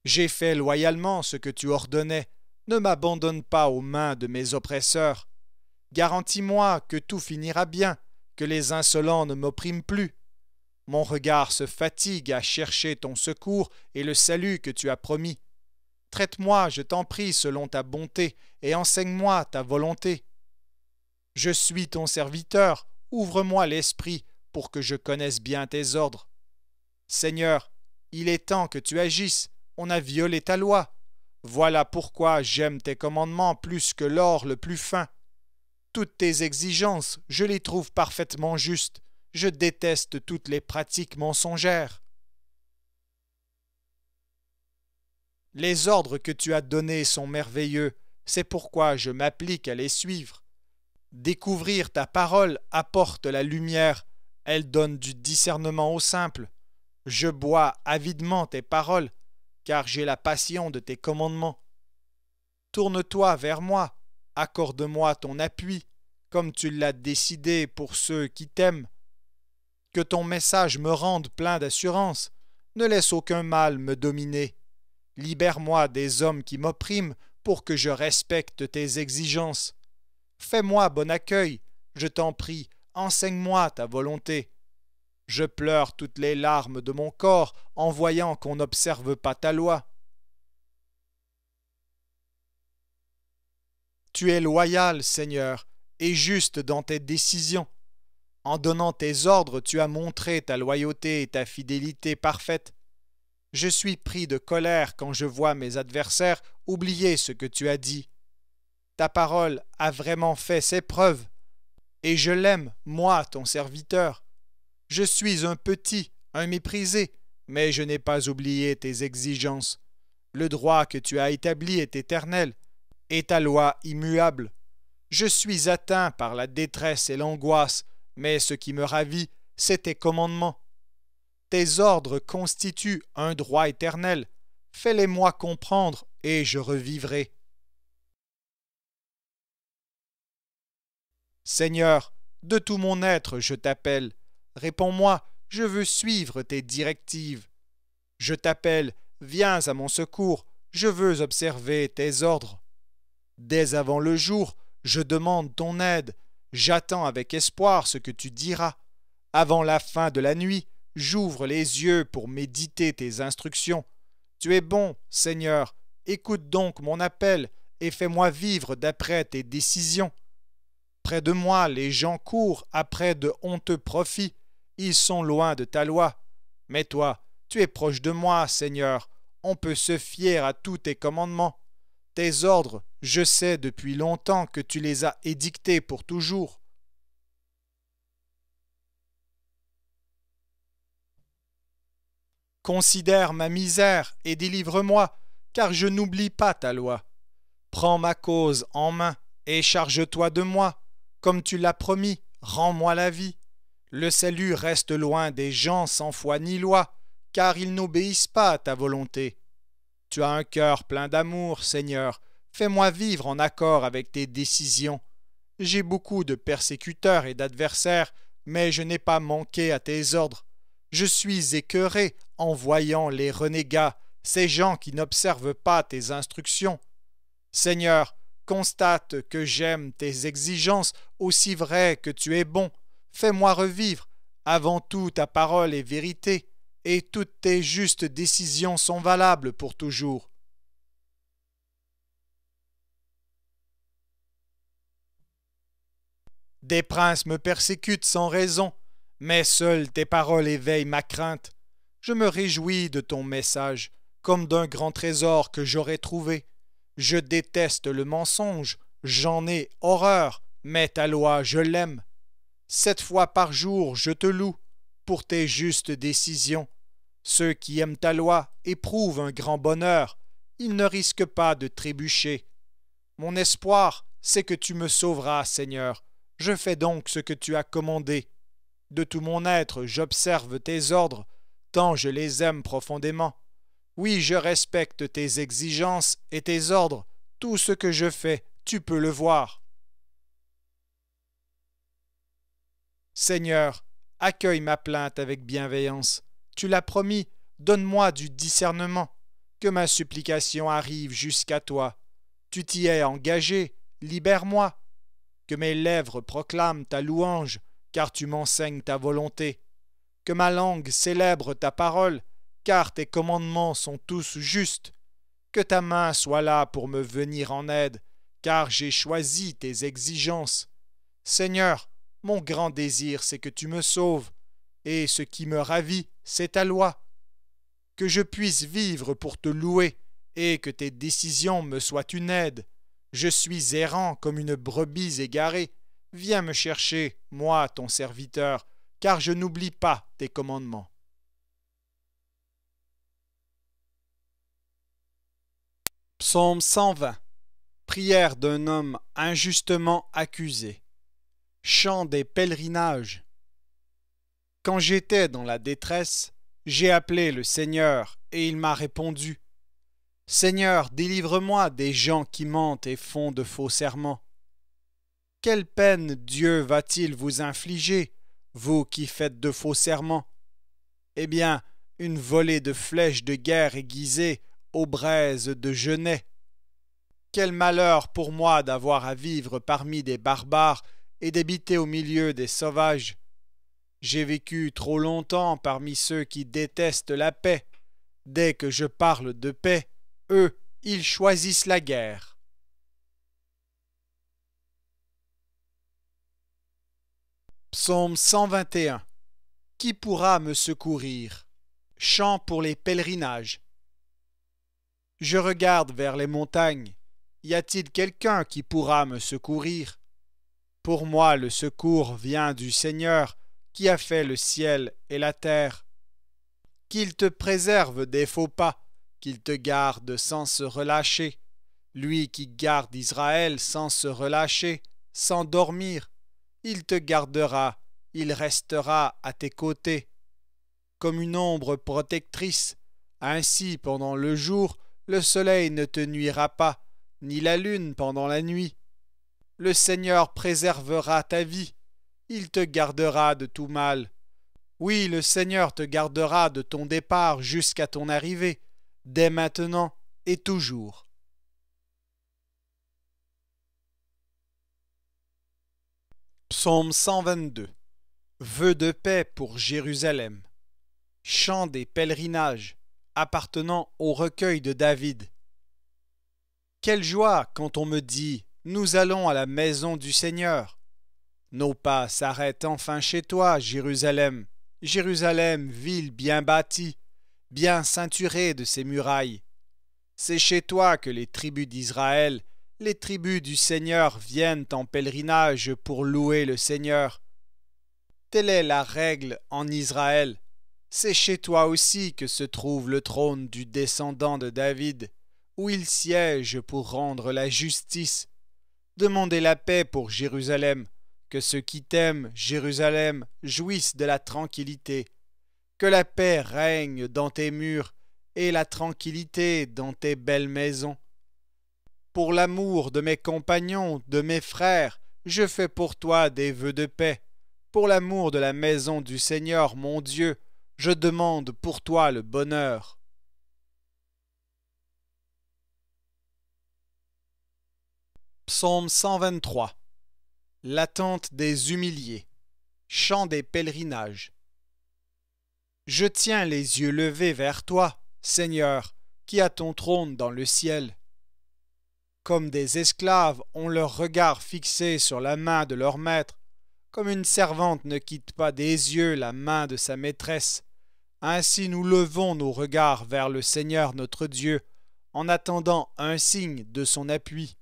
J'ai fait loyalement ce que tu ordonnais, ne m'abandonne pas aux mains de mes oppresseurs. Garantis-moi que tout finira bien, que les insolents ne m'oppriment plus. Mon regard se fatigue à chercher ton secours et le salut que tu as promis. Traite-moi, je t'en prie, selon ta bonté, et enseigne-moi ta volonté. Je suis ton serviteur, ouvre-moi l'esprit pour que je connaisse bien tes ordres. Seigneur, il est temps que tu agisses, on a violé ta loi. Voilà pourquoi j'aime tes commandements plus que l'or le plus fin. Toutes tes exigences, je les trouve parfaitement justes. Je déteste toutes les pratiques mensongères. Les ordres que tu as donnés sont merveilleux, c'est pourquoi je m'applique à les suivre. Découvrir ta parole apporte la lumière, elle donne du discernement aux simples. Je bois avidement tes paroles, car j'ai la passion de tes commandements. Tourne-toi vers moi, accorde-moi ton appui, comme tu l'as décidé pour ceux qui t'aiment. Que ton message me rende plein d'assurance, ne laisse aucun mal me dominer. Libère-moi des hommes qui m'oppriment pour que je respecte tes exigences. Fais-moi bon accueil, je t'en prie, enseigne-moi ta volonté. Je pleure toutes les larmes de mon corps en voyant qu'on n'observe pas ta loi. Tu es loyal, Seigneur, et juste dans tes décisions. En donnant tes ordres, tu as montré ta loyauté et ta fidélité parfaite. Je suis pris de colère quand je vois mes adversaires oublier ce que tu as dit. Ta parole a vraiment fait ses preuves, et je l'aime, moi, ton serviteur. Je suis un petit, un méprisé, mais je n'ai pas oublié tes exigences. Le droit que tu as établi est éternel, et ta loi immuable. Je suis atteint par la détresse et l'angoisse, mais ce qui me ravit, c'est tes commandements. Tes ordres constituent un droit éternel. Fais-les-moi comprendre, et je revivrai. Seigneur, de tout mon être je t'appelle. Réponds-moi, je veux suivre tes directives. Je t'appelle, viens à mon secours, je veux observer tes ordres. Dès avant le jour, je demande ton aide, j'attends avec espoir ce que tu diras. Avant la fin de la nuit, j'ouvre les yeux pour méditer tes instructions. Tu es bon, Seigneur, écoute donc mon appel et fais-moi vivre d'après tes décisions. Près de moi, les gens courent après de honteux profits, ils sont loin de ta loi. Mais toi, tu es proche de moi, Seigneur, on peut se fier à tous tes commandements. Tes ordres, je sais depuis longtemps que tu les as édictés pour toujours. Considère ma misère et délivre-moi, car je n'oublie pas ta loi. Prends ma cause en main et charge-toi de moi. Comme tu l'as promis, rends-moi la vie. Le salut reste loin des gens sans foi ni loi, car ils n'obéissent pas à ta volonté. Tu as un cœur plein d'amour, Seigneur. Fais-moi vivre en accord avec tes décisions. J'ai beaucoup de persécuteurs et d'adversaires, mais je n'ai pas manqué à tes ordres. Je suis écœuré en voyant les renégats, ces gens qui n'observent pas tes instructions. Seigneur, constate que j'aime tes exigences aussi vraies que tu es bon. Fais-moi revivre. Avant tout, ta parole est vérité, et toutes tes justes décisions sont valables pour toujours. Des princes me persécutent sans raison, mais seules tes paroles éveillent ma crainte. Je me réjouis de ton message, comme d'un grand trésor que j'aurais trouvé. Je déteste le mensonge, j'en ai horreur, mais ta loi, je l'aime. 7 fois par jour, je te loue pour tes justes décisions. Ceux qui aiment ta loi éprouvent un grand bonheur, ils ne risquent pas de trébucher. Mon espoir, c'est que tu me sauveras, Seigneur. Je fais donc ce que tu as commandé. De tout mon être, j'observe tes ordres, tant je les aime profondément. Oui, je respecte tes exigences et tes ordres. Tout ce que je fais, tu peux le voir. Seigneur, accueille ma plainte avec bienveillance. Tu l'as promis, donne-moi du discernement. Que ma supplication arrive jusqu'à toi. Tu t'y es engagé, libère-moi. Que mes lèvres proclament ta louange, car tu m'enseignes ta volonté. Que ma langue célèbre ta parole, car tes commandements sont tous justes. Que ta main soit là pour me venir en aide, car j'ai choisi tes exigences. Seigneur, mon grand désir, c'est que tu me sauves, et ce qui me ravit, c'est ta loi. Que je puisse vivre pour te louer, et que tes décisions me soient une aide. Je suis errant comme une brebis égarée. Viens me chercher, moi, ton serviteur, car je n'oublie pas tes commandements. Psaume 120. Prière d'un homme injustement accusé. Chant des pèlerinages. Quand j'étais dans la détresse, j'ai appelé le Seigneur, et il m'a répondu. Seigneur, délivre-moi des gens qui mentent et font de faux serments. Quelle peine Dieu va-t-il vous infliger, vous qui faites de faux serments? Eh bien, une volée de flèches de guerre aiguisées aux braises de genêt. Quel malheur pour moi d'avoir à vivre parmi des barbares et d'habiter au milieu des sauvages. J'ai vécu trop longtemps parmi ceux qui détestent la paix. Dès que je parle de paix, eux, ils choisissent la guerre. Psaume 121. Qui pourra me secourir? Chant pour les pèlerinages. Je regarde vers les montagnes. Y a-t-il quelqu'un qui pourra me secourir? Pour moi, le secours vient du Seigneur, qui a fait le ciel et la terre. Qu'il te préserve des faux pas, qu'il te garde sans se relâcher. Lui qui garde Israël sans se relâcher, sans dormir, il te gardera, il restera à tes côtés. Comme une ombre protectrice, ainsi pendant le jour, le soleil ne te nuira pas, ni la lune pendant la nuit. Le Seigneur préservera ta vie, il te gardera de tout mal. Oui, le Seigneur te gardera de ton départ jusqu'à ton arrivée, dès maintenant et toujours. Psaume 122. Vœu de paix pour Jérusalem. Chant des pèlerinages, appartenant au recueil de David. Quelle joie quand on me dit « Nous allons à la maison du Seigneur ». Nos pas s'arrêtent enfin chez toi, Jérusalem. Jérusalem, ville bien bâtie, bien ceinturée de ses murailles. C'est chez toi que les tribus d'Israël, les tribus du Seigneur viennent en pèlerinage pour louer le Seigneur. Telle est la règle en Israël. C'est chez toi aussi que se trouve le trône du descendant de David, où il siège pour rendre la justice. Demandez la paix pour Jérusalem, que ceux qui t'aiment, Jérusalem, jouissent de la tranquillité. Que la paix règne dans tes murs et la tranquillité dans tes belles maisons. Pour l'amour de mes compagnons, de mes frères, je fais pour toi des vœux de paix. Pour l'amour de la maison du Seigneur mon Dieu, je demande pour toi le bonheur. Psaume 123. L'attente des humiliés. Chant des pèlerinages. Je tiens les yeux levés vers toi, Seigneur, qui as ton trône dans le ciel. Comme des esclaves ont leur regard fixé sur la main de leur maître, comme une servante ne quitte pas des yeux la main de sa maîtresse, ainsi nous levons nos regards vers le Seigneur notre Dieu, en attendant un signe de son appui.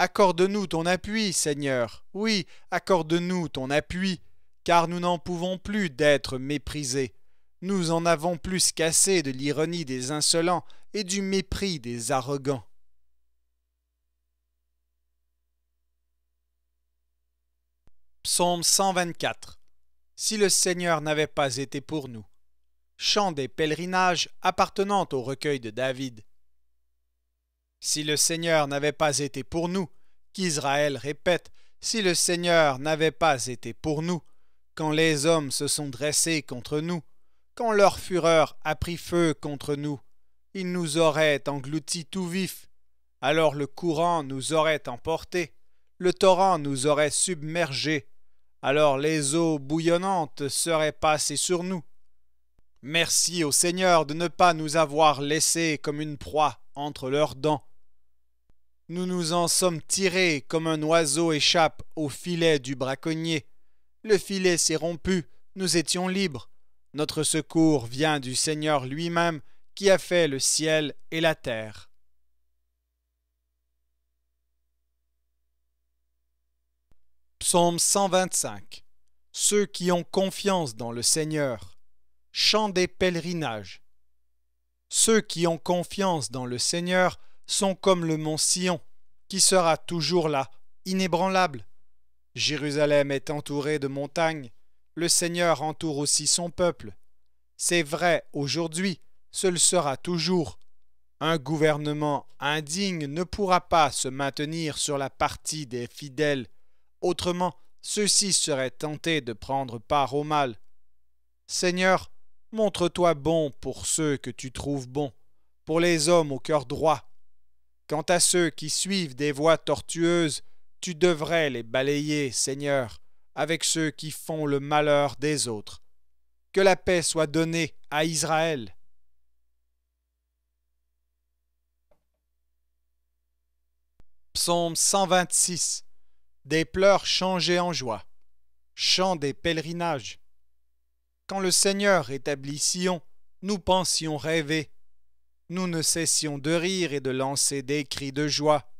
Accorde-nous ton appui, Seigneur, oui, accorde-nous ton appui, car nous n'en pouvons plus d'être méprisés. Nous en avons plus qu'assez de l'ironie des insolents et du mépris des arrogants. Psaume 124. Si le Seigneur n'avait pas été pour nous. Chant des pèlerinages appartenant au recueil de David. Si le Seigneur n'avait pas été pour nous, qu'Israël répète, si le Seigneur n'avait pas été pour nous, quand les hommes se sont dressés contre nous, quand leur fureur a pris feu contre nous, ils nous auraient engloutis tout vifs, alors le courant nous aurait emportés, le torrent nous aurait submergés, alors les eaux bouillonnantes seraient passées sur nous. Merci au Seigneur de ne pas nous avoir laissés comme une proie entre leurs dents. Nous nous en sommes tirés comme un oiseau échappe au filet du braconnier. Le filet s'est rompu, nous étions libres. Notre secours vient du Seigneur lui-même qui a fait le ciel et la terre. Psaume 125. Ceux qui ont confiance dans le Seigneur. Chant des pèlerinages. Ceux qui ont confiance dans le Seigneur sont comme le mont Sion, qui sera toujours là, inébranlable. Jérusalem est entourée de montagnes, le Seigneur entoure aussi son peuple. C'est vrai aujourd'hui, ce le sera toujours. Un gouvernement indigne ne pourra pas se maintenir sur la partie des fidèles, autrement ceux-ci seraient tentés de prendre part au mal. Seigneur, montre-toi bon pour ceux que tu trouves bons, pour les hommes au cœur droit. Quant à ceux qui suivent des voies tortueuses, tu devrais les balayer, Seigneur, avec ceux qui font le malheur des autres. Que la paix soit donnée à Israël. Psaume 126. Des pleurs changés en joie. Chant des pèlerinages. Quand le Seigneur établit Sion, nous pensions rêver. Nous ne cessions de rire et de lancer des cris de joie.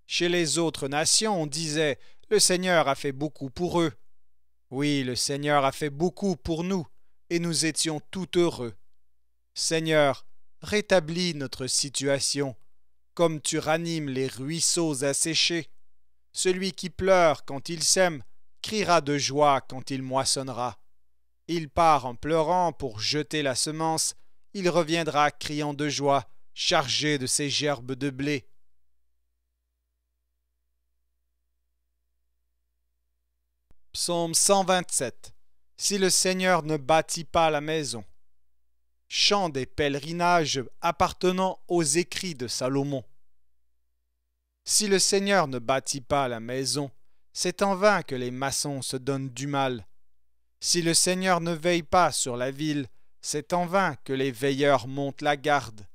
Chez les autres nations, on disait « Le Seigneur a fait beaucoup pour eux ». Oui, le Seigneur a fait beaucoup pour nous, et nous étions tout heureux. Seigneur, rétablis notre situation, comme tu ranimes les ruisseaux asséchés. Celui qui pleure quand il sème, criera de joie quand il moissonnera. Il part en pleurant pour jeter la semence, il reviendra criant de joie, chargé de ses gerbes de blé. Psaume 127. Si le Seigneur ne bâtit pas la maison. Chant des pèlerinages appartenant aux écrits de Salomon. Si le Seigneur ne bâtit pas la maison, c'est en vain que les maçons se donnent du mal. Si le Seigneur ne veille pas sur la ville, c'est en vain que les veilleurs montent la garde.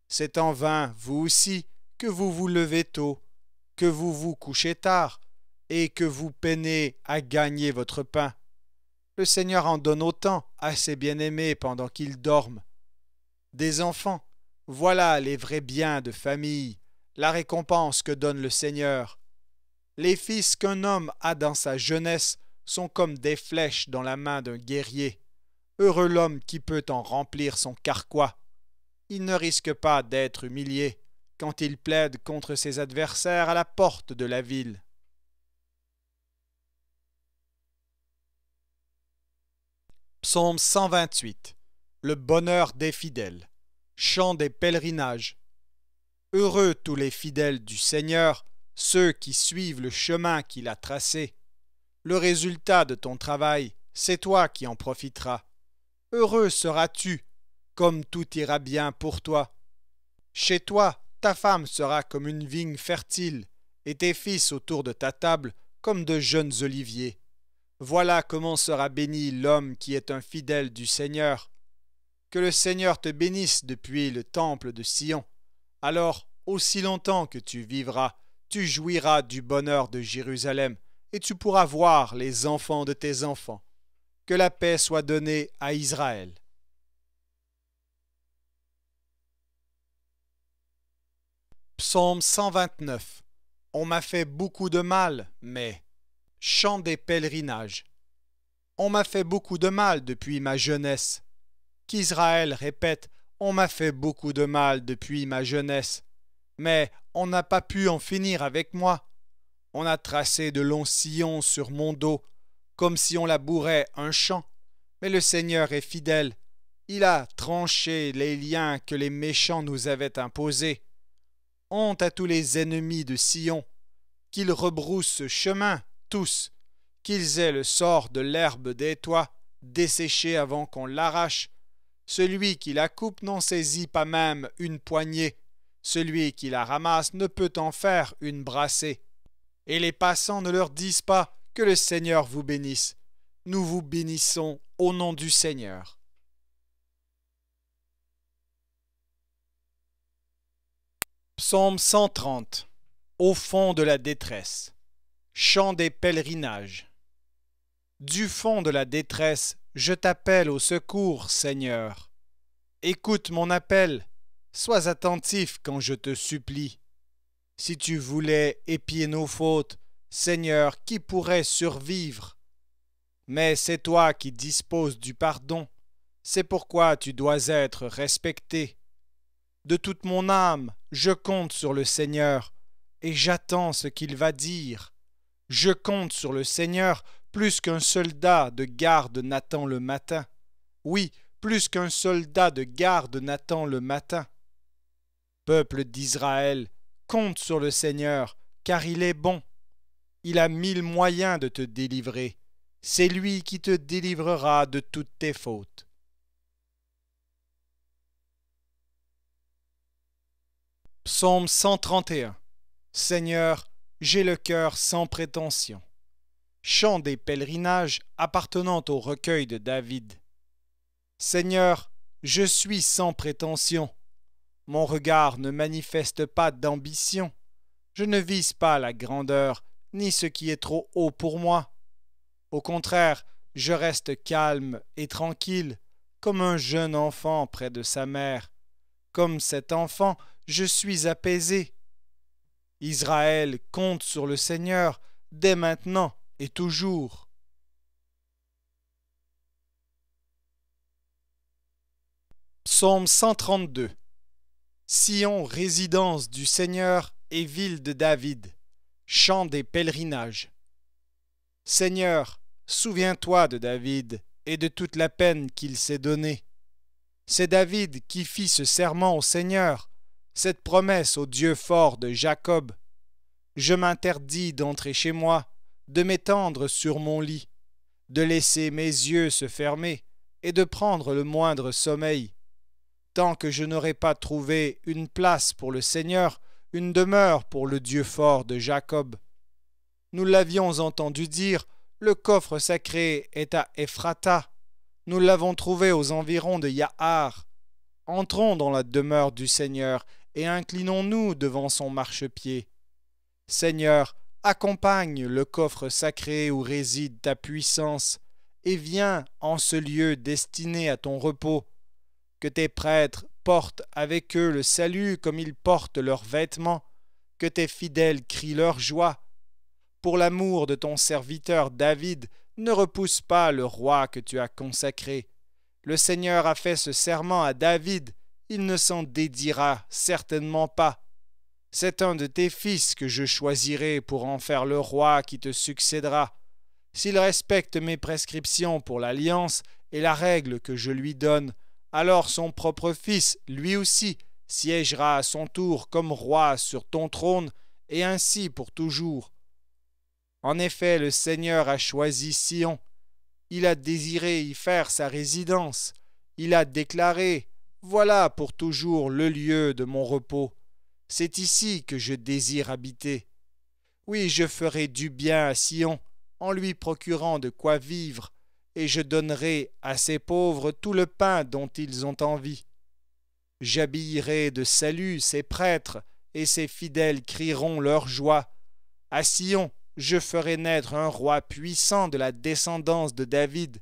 C'est en vain, vous aussi, que vous vous levez tôt, que vous vous couchez tard, et que vous peinez à gagner votre pain. Le Seigneur en donne autant à ses bien-aimés pendant qu'ils dorment. Des enfants, voilà les vrais biens de famille, la récompense que donne le Seigneur. Les fils qu'un homme a dans sa jeunesse sont comme des flèches dans la main d'un guerrier. Heureux l'homme qui peut en remplir son carquois. Il ne risque pas d'être humilié quand il plaide contre ses adversaires à la porte de la ville. Psaume 128. Le bonheur des fidèles. Chant des pèlerinages. Heureux tous les fidèles du Seigneur, ceux qui suivent le chemin qu'il a tracé. Le résultat de ton travail, c'est toi qui en profiteras. Heureux seras-tu, comme tout ira bien pour toi. Chez toi, ta femme sera comme une vigne fertile, et tes fils autour de ta table comme de jeunes oliviers. Voilà comment sera béni l'homme qui est un fidèle du Seigneur. Que le Seigneur te bénisse depuis le temple de Sion. Alors, aussi longtemps que tu vivras, tu jouiras du bonheur de Jérusalem, et tu pourras voir les enfants de tes enfants. Que la paix soit donnée à Israël. Psaume 129. On m'a fait beaucoup de mal, mais... Chant des pèlerinages. On m'a fait beaucoup de mal depuis ma jeunesse. Qu'Israël répète, on m'a fait beaucoup de mal depuis ma jeunesse. Mais on n'a pas pu en finir avec moi. On a tracé de longs sillons sur mon dos, comme si on labourait un champ. Mais le Seigneur est fidèle. Il a tranché les liens que les méchants nous avaient imposés. Honte à tous les ennemis de Sion, qu'ils rebroussent chemin, tous, qu'ils aient le sort de l'herbe des toits, desséchée avant qu'on l'arrache. Celui qui la coupe n'en saisit pas même une poignée. Celui qui la ramasse ne peut en faire une brassée. Et les passants ne leur disent pas que le Seigneur vous bénisse. Nous vous bénissons au nom du Seigneur. Psaume 130. Au fond de la détresse. Chant des pèlerinages. Du fond de la détresse, je t'appelle au secours, Seigneur. Écoute mon appel, sois attentif quand je te supplie. Si tu voulais épier nos fautes, Seigneur, qui pourrait survivre? Mais c'est toi qui disposes du pardon, c'est pourquoi tu dois être respecté. De toute mon âme, je compte sur le Seigneur, et j'attends ce qu'il va dire. Je compte sur le Seigneur plus qu'un soldat de garde n'attend le matin. Oui, plus qu'un soldat de garde n'attend le matin. Peuple d'Israël, compte sur le Seigneur, car il est bon. Il a 1000 moyens de te délivrer. C'est lui qui te délivrera de toutes tes fautes. Psaume 131. Seigneur, j'ai le cœur sans prétention. Chant des pèlerinages appartenant au recueil de David. Seigneur, je suis sans prétention. Mon regard ne manifeste pas d'ambition. Je ne vise pas la grandeur, ni ce qui est trop haut pour moi. Au contraire, je reste calme et tranquille, comme un jeune enfant près de sa mère. Comme cet enfant, je suis apaisé. Israël compte sur le Seigneur dès maintenant et toujours. Psaume 132. Sion, résidence du Seigneur et ville de David. Chant des pèlerinages. Seigneur, souviens-toi de David et de toute la peine qu'il s'est donnée. C'est David qui fit ce serment au Seigneur, cette promesse au Dieu fort de Jacob. Je m'interdis d'entrer chez moi, de m'étendre sur mon lit, de laisser mes yeux se fermer et de prendre le moindre sommeil. Tant que je n'aurai pas trouvé une place pour le Seigneur, une demeure pour le Dieu fort de Jacob. Nous l'avions entendu dire, le coffre sacré est à Ephrata. Nous l'avons trouvé aux environs de Yahar. Entrons dans la demeure du Seigneur et inclinons-nous devant son marchepied. Seigneur, accompagne le coffre sacré où réside ta puissance et viens en ce lieu destiné à ton repos. Que tes prêtres portent avec eux le salut comme ils portent leurs vêtements, que tes fidèles crient leur joie. Pour l'amour de ton serviteur David, ne repousse pas le roi que tu as consacré. Le Seigneur a fait ce serment à David, il ne s'en dédiera certainement pas. C'est un de tes fils que je choisirai pour en faire le roi qui te succédera. S'il respecte mes prescriptions pour l'alliance et la règle que je lui donne, alors son propre fils, lui aussi, siégera à son tour comme roi sur ton trône, et ainsi pour toujours. En effet, le Seigneur a choisi Sion. Il a désiré y faire sa résidence. Il a déclaré, « Voilà pour toujours le lieu de mon repos. C'est ici que je désire habiter. » Oui, je ferai du bien à Sion, en lui procurant de quoi vivre, et je donnerai à ces pauvres tout le pain dont ils ont envie. J'habillerai de salut ses prêtres, et ses fidèles crieront leur joie. À Sion, je ferai naître un roi puissant de la descendance de David.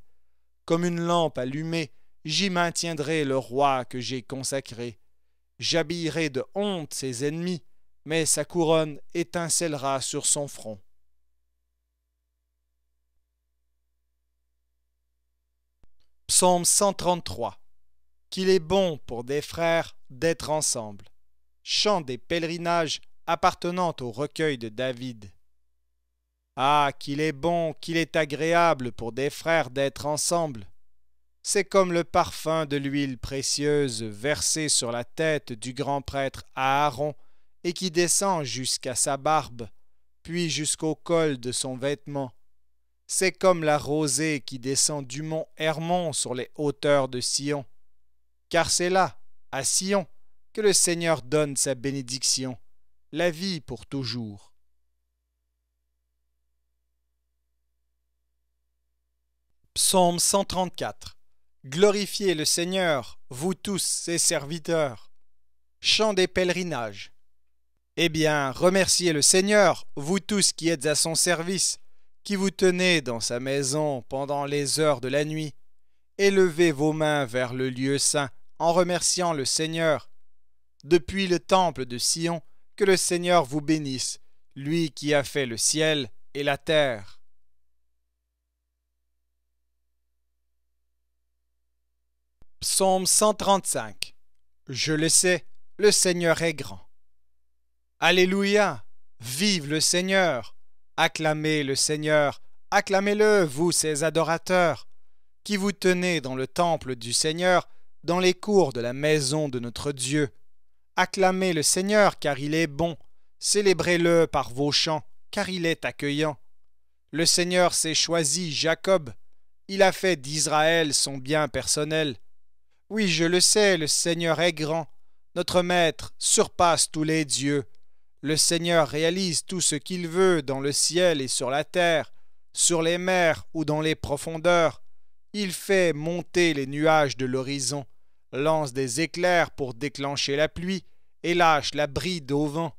Comme une lampe allumée, j'y maintiendrai le roi que j'ai consacré. J'habillerai de honte ses ennemis, mais sa couronne étincellera sur son front. Psaume 133. Qu'il est bon pour des frères d'être ensemble. Chant des pèlerinages appartenant au recueil de David. Ah, qu'il est bon, qu'il est agréable pour des frères d'être ensemble. C'est comme le parfum de l'huile précieuse versée sur la tête du grand prêtre Aaron et qui descend jusqu'à sa barbe, puis jusqu'au col de son vêtement. C'est comme la rosée qui descend du mont Hermon sur les hauteurs de Sion. Car c'est là, à Sion, que le Seigneur donne sa bénédiction, la vie pour toujours. Psaume 134. Glorifiez le Seigneur, vous tous ses serviteurs. Chant des pèlerinages. Eh bien, remerciez le Seigneur, vous tous qui êtes à son service, qui vous tenez dans sa maison pendant les heures de la nuit. Élevez vos mains vers le lieu saint en remerciant le Seigneur. Depuis le temple de Sion, que le Seigneur vous bénisse, lui qui a fait le ciel et la terre. Psaume 135. Je le sais, le Seigneur est grand. Alléluia! Vive le Seigneur! Acclamez le Seigneur, acclamez-le, vous ses adorateurs, qui vous tenez dans le temple du Seigneur, dans les cours de la maison de notre Dieu. Acclamez le Seigneur, car il est bon, célébrez-le par vos chants, car il est accueillant. Le Seigneur s'est choisi Jacob, il a fait d'Israël son bien personnel. Oui, je le sais, le Seigneur est grand, notre Maître surpasse tous les dieux. Le Seigneur réalise tout ce qu'il veut dans le ciel et sur la terre, sur les mers ou dans les profondeurs. Il fait monter les nuages de l'horizon, lance des éclairs pour déclencher la pluie et lâche la bride au vent.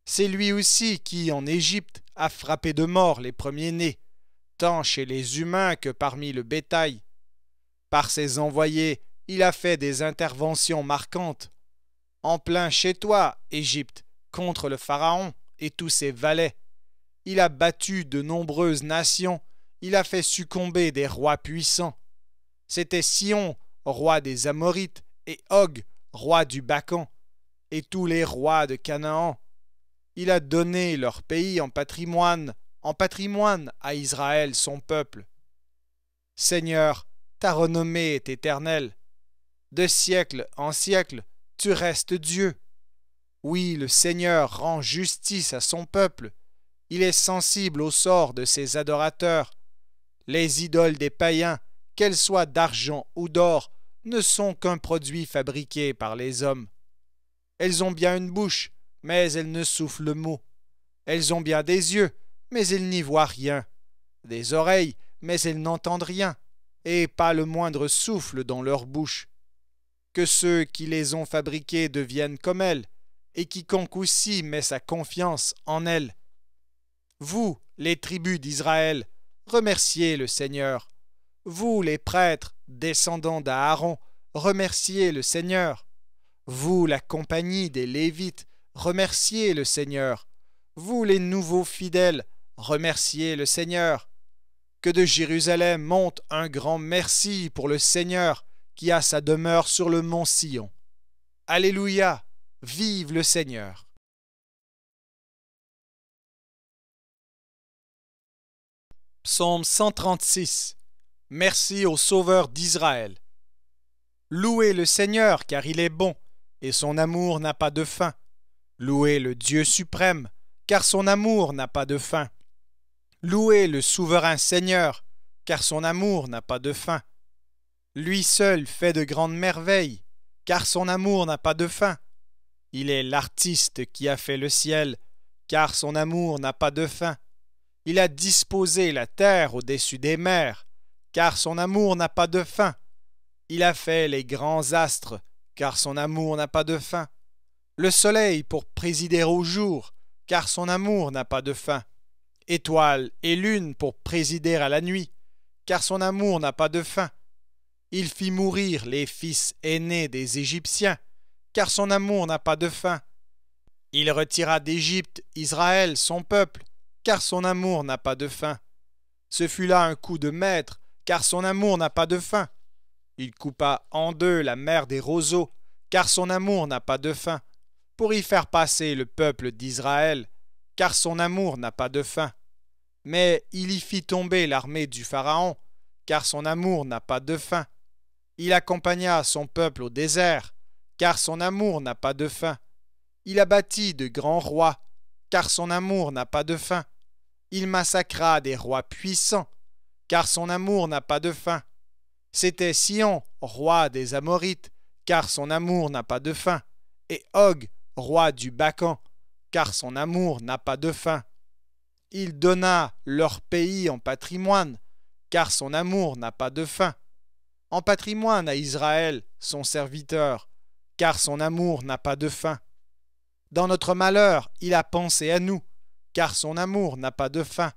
C'est lui aussi qui, en Égypte, a frappé de mort les premiers-nés, tant chez les humains que parmi le bétail. Par ses envoyés, il a fait des interventions marquantes. En plein chez toi, Égypte, contre le Pharaon et tous ses valets. Il a battu de nombreuses nations, il a fait succomber des rois puissants. C'était Sion, roi des Amorites, et Og, roi du Bacan, et tous les rois de Canaan. Il a donné leur pays en patrimoine à Israël son peuple. Seigneur, ta renommée est éternelle. De siècle en siècle, tu restes Dieu. Oui, le Seigneur rend justice à son peuple. Il est sensible au sort de ses adorateurs. Les idoles des païens, qu'elles soient d'argent ou d'or, ne sont qu'un produit fabriqué par les hommes. Elles ont bien une bouche, mais elles ne soufflent mot. Elles ont bien des yeux, mais elles n'y voient rien. Des oreilles, mais elles n'entendent rien, et pas le moindre souffle dans leur bouche. Que ceux qui les ont fabriquées deviennent comme elles, et quiconque aussi met sa confiance en elles. Vous, les tribus d'Israël, remerciez le Seigneur. Vous, les prêtres, descendants d'Aaron, remerciez le Seigneur. Vous, la compagnie des Lévites, remerciez le Seigneur. Vous, les nouveaux fidèles, remerciez le Seigneur. Que de Jérusalem monte un grand merci pour le Seigneur qui a sa demeure sur le mont Sion. Alléluia! Vive le Seigneur! Psaume 136. Merci au Sauveur d'Israël. Louez le Seigneur, car il est bon, et son amour n'a pas de fin. Louez le Dieu suprême, car son amour n'a pas de fin. Louez le souverain Seigneur, car son amour n'a pas de fin. Lui seul fait de grandes merveilles, car son amour n'a pas de fin. Il est l'artiste qui a fait le ciel, car son amour n'a pas de fin. Il a disposé la terre au-dessus des mers, car son amour n'a pas de fin. Il a fait les grands astres, car son amour n'a pas de fin. Le soleil pour présider au jour, car son amour n'a pas de fin. Étoiles et lune pour présider à la nuit, car son amour n'a pas de fin. Il fit mourir les fils aînés des Égyptiens, car son amour n'a pas de fin. Il retira d'Égypte Israël, son peuple, car son amour n'a pas de fin. Ce fut là un coup de maître, car son amour n'a pas de fin. Il coupa en deux la mer des roseaux, car son amour n'a pas de fin, pour y faire passer le peuple d'Israël, car son amour n'a pas de fin. Mais il y fit tomber l'armée du Pharaon, car son amour n'a pas de fin. Il accompagna son peuple au désert, car son amour n'a pas de fin. Il abattit de grands rois, car son amour n'a pas de fin. Il massacra des rois puissants, car son amour n'a pas de fin. C'était Sion, roi des Amorites, car son amour n'a pas de fin, et Og, roi du Bacan, car son amour n'a pas de fin. Il donna leur pays en patrimoine, car son amour n'a pas de fin. En patrimoine à Israël, son serviteur, car son amour n'a pas de fin. Dans notre malheur, il a pensé à nous, car son amour n'a pas de fin.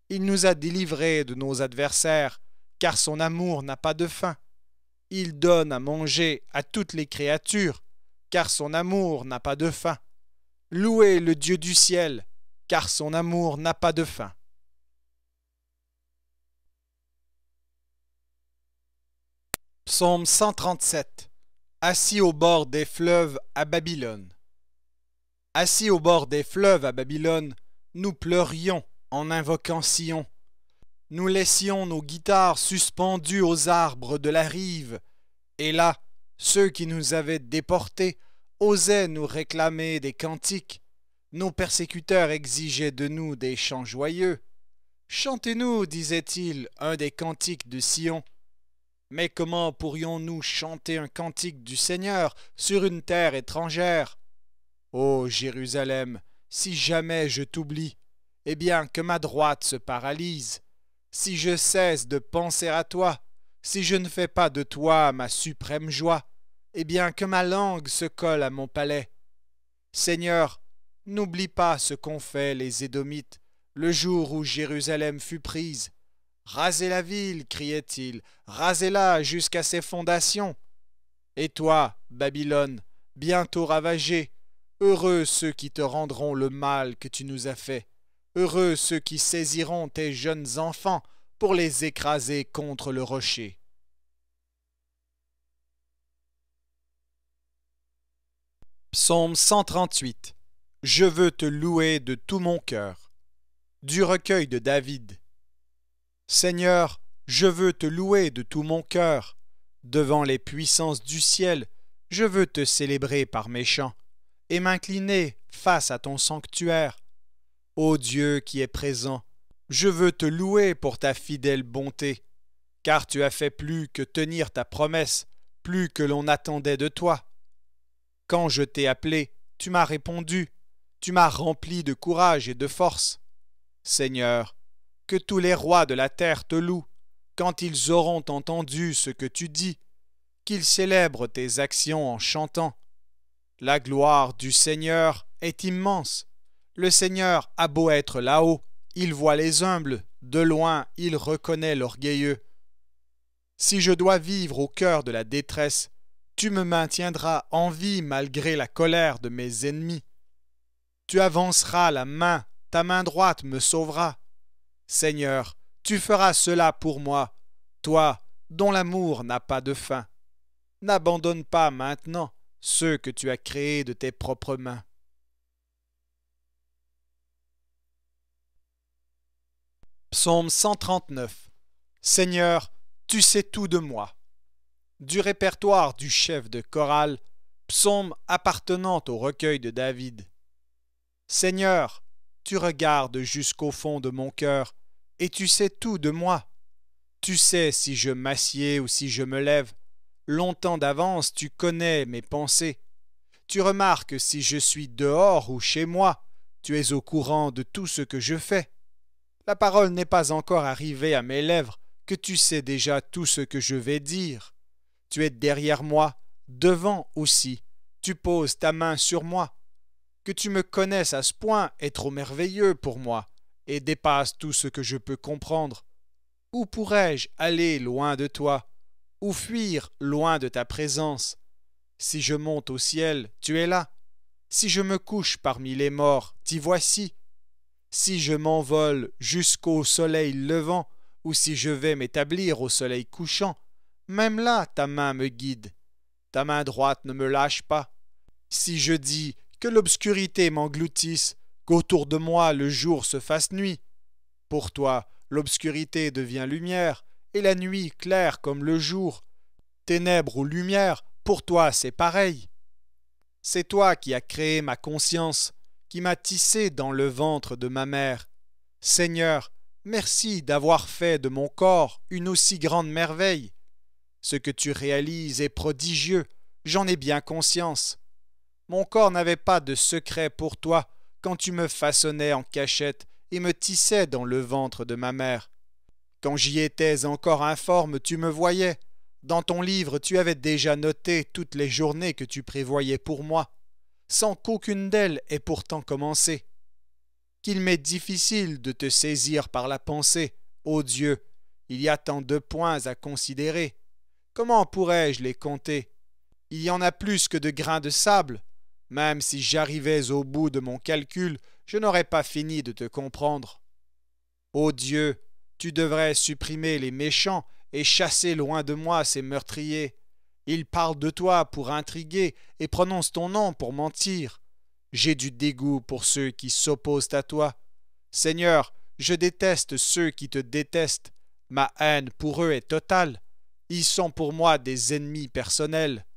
Il nous a délivrés de nos adversaires, car son amour n'a pas de fin. Il donne à manger à toutes les créatures, car son amour n'a pas de fin. Louez le Dieu du ciel, car son amour n'a pas de fin. Psaume 137. Assis au bord des fleuves à Babylone. Assis au bord des fleuves à Babylone, nous pleurions en invoquant Sion. Nous laissions nos guitares suspendues aux arbres de la rive, et là, ceux qui nous avaient déportés osaient nous réclamer des cantiques. Nos persécuteurs exigeaient de nous des chants joyeux. Chantez-nous, disaient-ils, un des cantiques de Sion. Mais comment pourrions-nous chanter un cantique du Seigneur sur une terre étrangère? Ô Jérusalem, si jamais je t'oublie, eh bien que ma droite se paralyse. Si je cesse de penser à toi, si je ne fais pas de toi ma suprême joie, eh bien que ma langue se colle à mon palais. Seigneur, n'oublie pas ce qu'ont fait les Édomites le jour où Jérusalem fut prise. Rasez la ville, criait-il, rasez-la jusqu'à ses fondations. Et toi, Babylone, bientôt ravagée, heureux ceux qui te rendront le mal que tu nous as fait. Heureux ceux qui saisiront tes jeunes enfants pour les écraser contre le rocher. Psaume 138. Je veux te louer de tout mon cœur. Du recueil de David. Seigneur, je veux te louer de tout mon cœur. Devant les puissances du ciel, je veux te célébrer par mes chants et m'incliner face à ton sanctuaire. Ô Dieu qui es présent, je veux te louer pour ta fidèle bonté, car tu as fait plus que tenir ta promesse, plus que l'on attendait de toi. Quand je t'ai appelé, tu m'as répondu, tu m'as rempli de courage et de force. Seigneur, que tous les rois de la terre te louent, quand ils auront entendu ce que tu dis, qu'ils célèbrent tes actions en chantant. La gloire du Seigneur est immense. Le Seigneur a beau être là-haut, il voit les humbles, de loin il reconnaît l'orgueilleux. Si je dois vivre au cœur de la détresse, tu me maintiendras en vie malgré la colère de mes ennemis. Tu avanceras la main, ta main droite me sauvera. Seigneur, tu feras cela pour moi, toi dont l'amour n'a pas de fin. N'abandonne pas maintenant ceux que tu as créés de tes propres mains. Psaume 139. Seigneur, tu sais tout de moi. Du répertoire du chef de chorale, psaume appartenant au recueil de David. Seigneur, tu regardes jusqu'au fond de mon cœur, et tu sais tout de moi. Tu sais si je m'assieds ou si je me lève. Longtemps d'avance, tu connais mes pensées. Tu remarques si je suis dehors ou chez moi. tu es au courant de tout ce que je fais. La parole n'est pas encore arrivée à mes lèvres, que tu sais déjà tout ce que je vais dire. Tu es derrière moi, devant aussi, tu poses ta main sur moi. Que tu me connaisses à ce point est trop merveilleux pour moi, et dépasse tout ce que je peux comprendre. Où pourrais-je aller loin de toi, ou fuir loin de ta présence? Si je monte au ciel, tu es là. Si je me couche parmi les morts, t'y voici. Si je m'envole jusqu'au soleil levant, ou si je vais m'établir au soleil couchant, même là ta main me guide. Ta main droite ne me lâche pas. Si je dis que l'obscurité m'engloutisse, qu'autour de moi le jour se fasse nuit, pour toi l'obscurité devient lumière, et la nuit claire comme le jour. Ténèbres ou lumière, pour toi c'est pareil. C'est toi qui as créé ma conscience, qui m'as tissé dans le ventre de ma mère. Seigneur, merci d'avoir fait de mon corps une aussi grande merveille. Ce que tu réalises est prodigieux, j'en ai bien conscience. Mon corps n'avait pas de secret pour toi quand tu me façonnais en cachette et me tissais dans le ventre de ma mère. Quand j'y étais encore informe, tu me voyais. Dans ton livre, tu avais déjà noté toutes les journées que tu prévoyais pour moi, sans qu'aucune d'elles ait pourtant commencé. Qu'il m'est difficile de te saisir par la pensée, ô Dieu, il y a tant de points à considérer. Comment pourrais-je les compter? Il y en a plus que de grains de sable. Même si j'arrivais au bout de mon calcul, je n'aurais pas fini de te comprendre. Ô Dieu, tu devrais supprimer les méchants et chasser loin de moi ces meurtriers. Ils parlent de toi pour intriguer et prononcent ton nom pour mentir. J'ai du dégoût pour ceux qui s'opposent à toi. Seigneur, je déteste ceux qui te détestent. Ma haine pour eux est totale. Ils sont pour moi des ennemis personnels.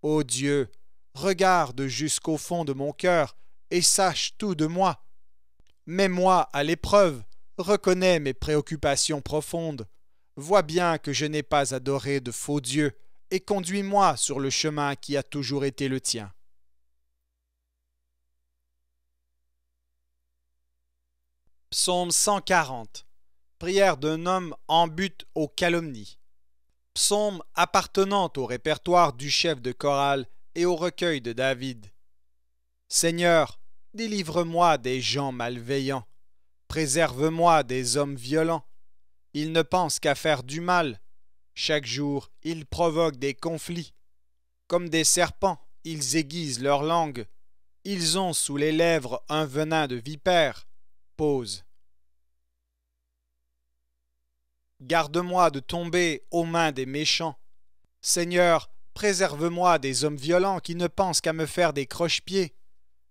Ô Dieu, regarde jusqu'au fond de mon cœur et sache tout de moi. Mets-moi à l'épreuve, reconnais mes préoccupations profondes. Vois bien que je n'ai pas adoré de faux dieux et conduis-moi sur le chemin qui a toujours été le tien. Psaume 140. Prière d'un homme en butte aux calomnies. Psaume appartenant au répertoire du chef de chorale et au recueil de David. Seigneur, délivre-moi des gens malveillants. Préserve-moi des hommes violents. Ils ne pensent qu'à faire du mal. Chaque jour, ils provoquent des conflits. Comme des serpents, ils aiguisent leur langue. Ils ont sous les lèvres un venin de vipère. Pause. Garde-moi de tomber aux mains des méchants. Seigneur, préserve-moi des hommes violents qui ne pensent qu'à me faire des croche-pieds.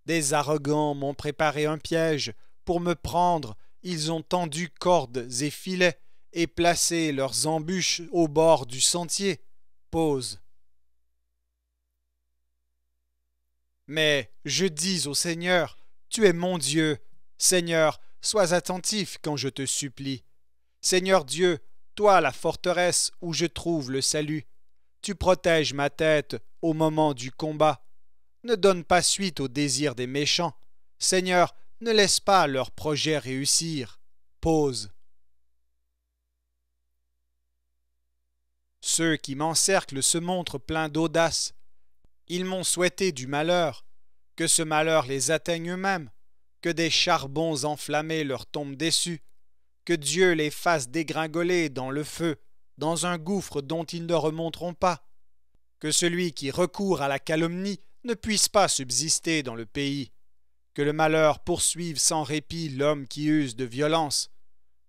Des arrogants m'ont préparé un piège. Pour me prendre, ils ont tendu cordes et filets et placé leurs embûches au bord du sentier. Pause. Mais je dis au Seigneur, tu es mon Dieu. Seigneur, sois attentif quand je te supplie. Seigneur Dieu, toi la forteresse où je trouve le salut. Tu protèges ma tête au moment du combat. Ne donne pas suite aux désirs des méchants. Seigneur, ne laisse pas leurs projets réussir. Pause. Ceux qui m'encerclent se montrent pleins d'audace. Ils m'ont souhaité du malheur. Que ce malheur les atteigne eux-mêmes. Que des charbons enflammés leur tombent dessus. Que Dieu les fasse dégringoler dans le feu, dans un gouffre dont ils ne remonteront pas. Que celui qui recourt à la calomnie ne puisse pas subsister dans le pays. Que le malheur poursuive sans répit l'homme qui use de violence.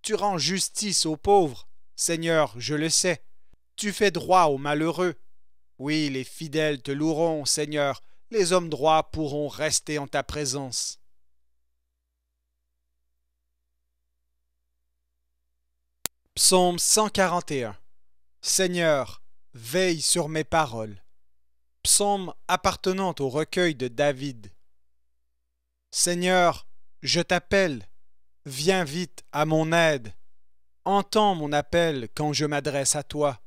Tu rends justice aux pauvres, Seigneur, je le sais. Tu fais droit aux malheureux. Oui, les fidèles te loueront, Seigneur. Les hommes droits pourront rester en ta présence. Psaume 141. Seigneur, veille sur mes paroles. Psaume appartenant au recueil de David. Seigneur, je t'appelle, viens vite à mon aide. Entends mon appel quand je m'adresse à toi.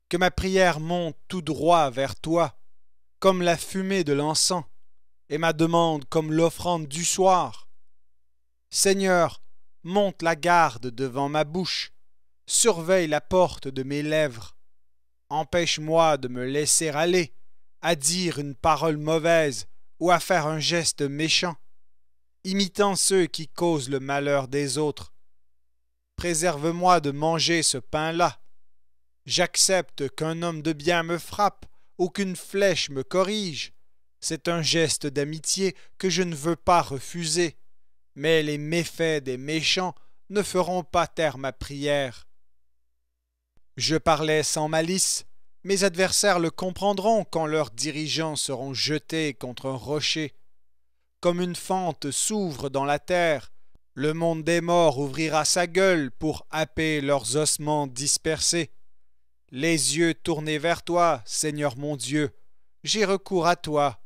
Que ma prière monte tout droit vers toi, comme la fumée de l'encens. et ma demande comme l'offrande du soir. Seigneur, monte la garde devant ma bouche, surveille la porte de mes lèvres. Empêche-moi de me laisser aller, à dire une parole mauvaise ou à faire un geste méchant, imitant ceux qui causent le malheur des autres. Préserve-moi de manger ce pain-là. J'accepte qu'un homme de bien me frappe ou qu'une flèche me corrige. C'est un geste d'amitié que je ne veux pas refuser, mais les méfaits des méchants ne feront pas taire ma prière. Je parlais sans malice, mes adversaires le comprendront quand leurs dirigeants seront jetés contre un rocher. Comme une fente s'ouvre dans la terre, le monde des morts ouvrira sa gueule pour happer leurs ossements dispersés. Les yeux tournés vers toi, Seigneur mon Dieu, j'ai recours à toi.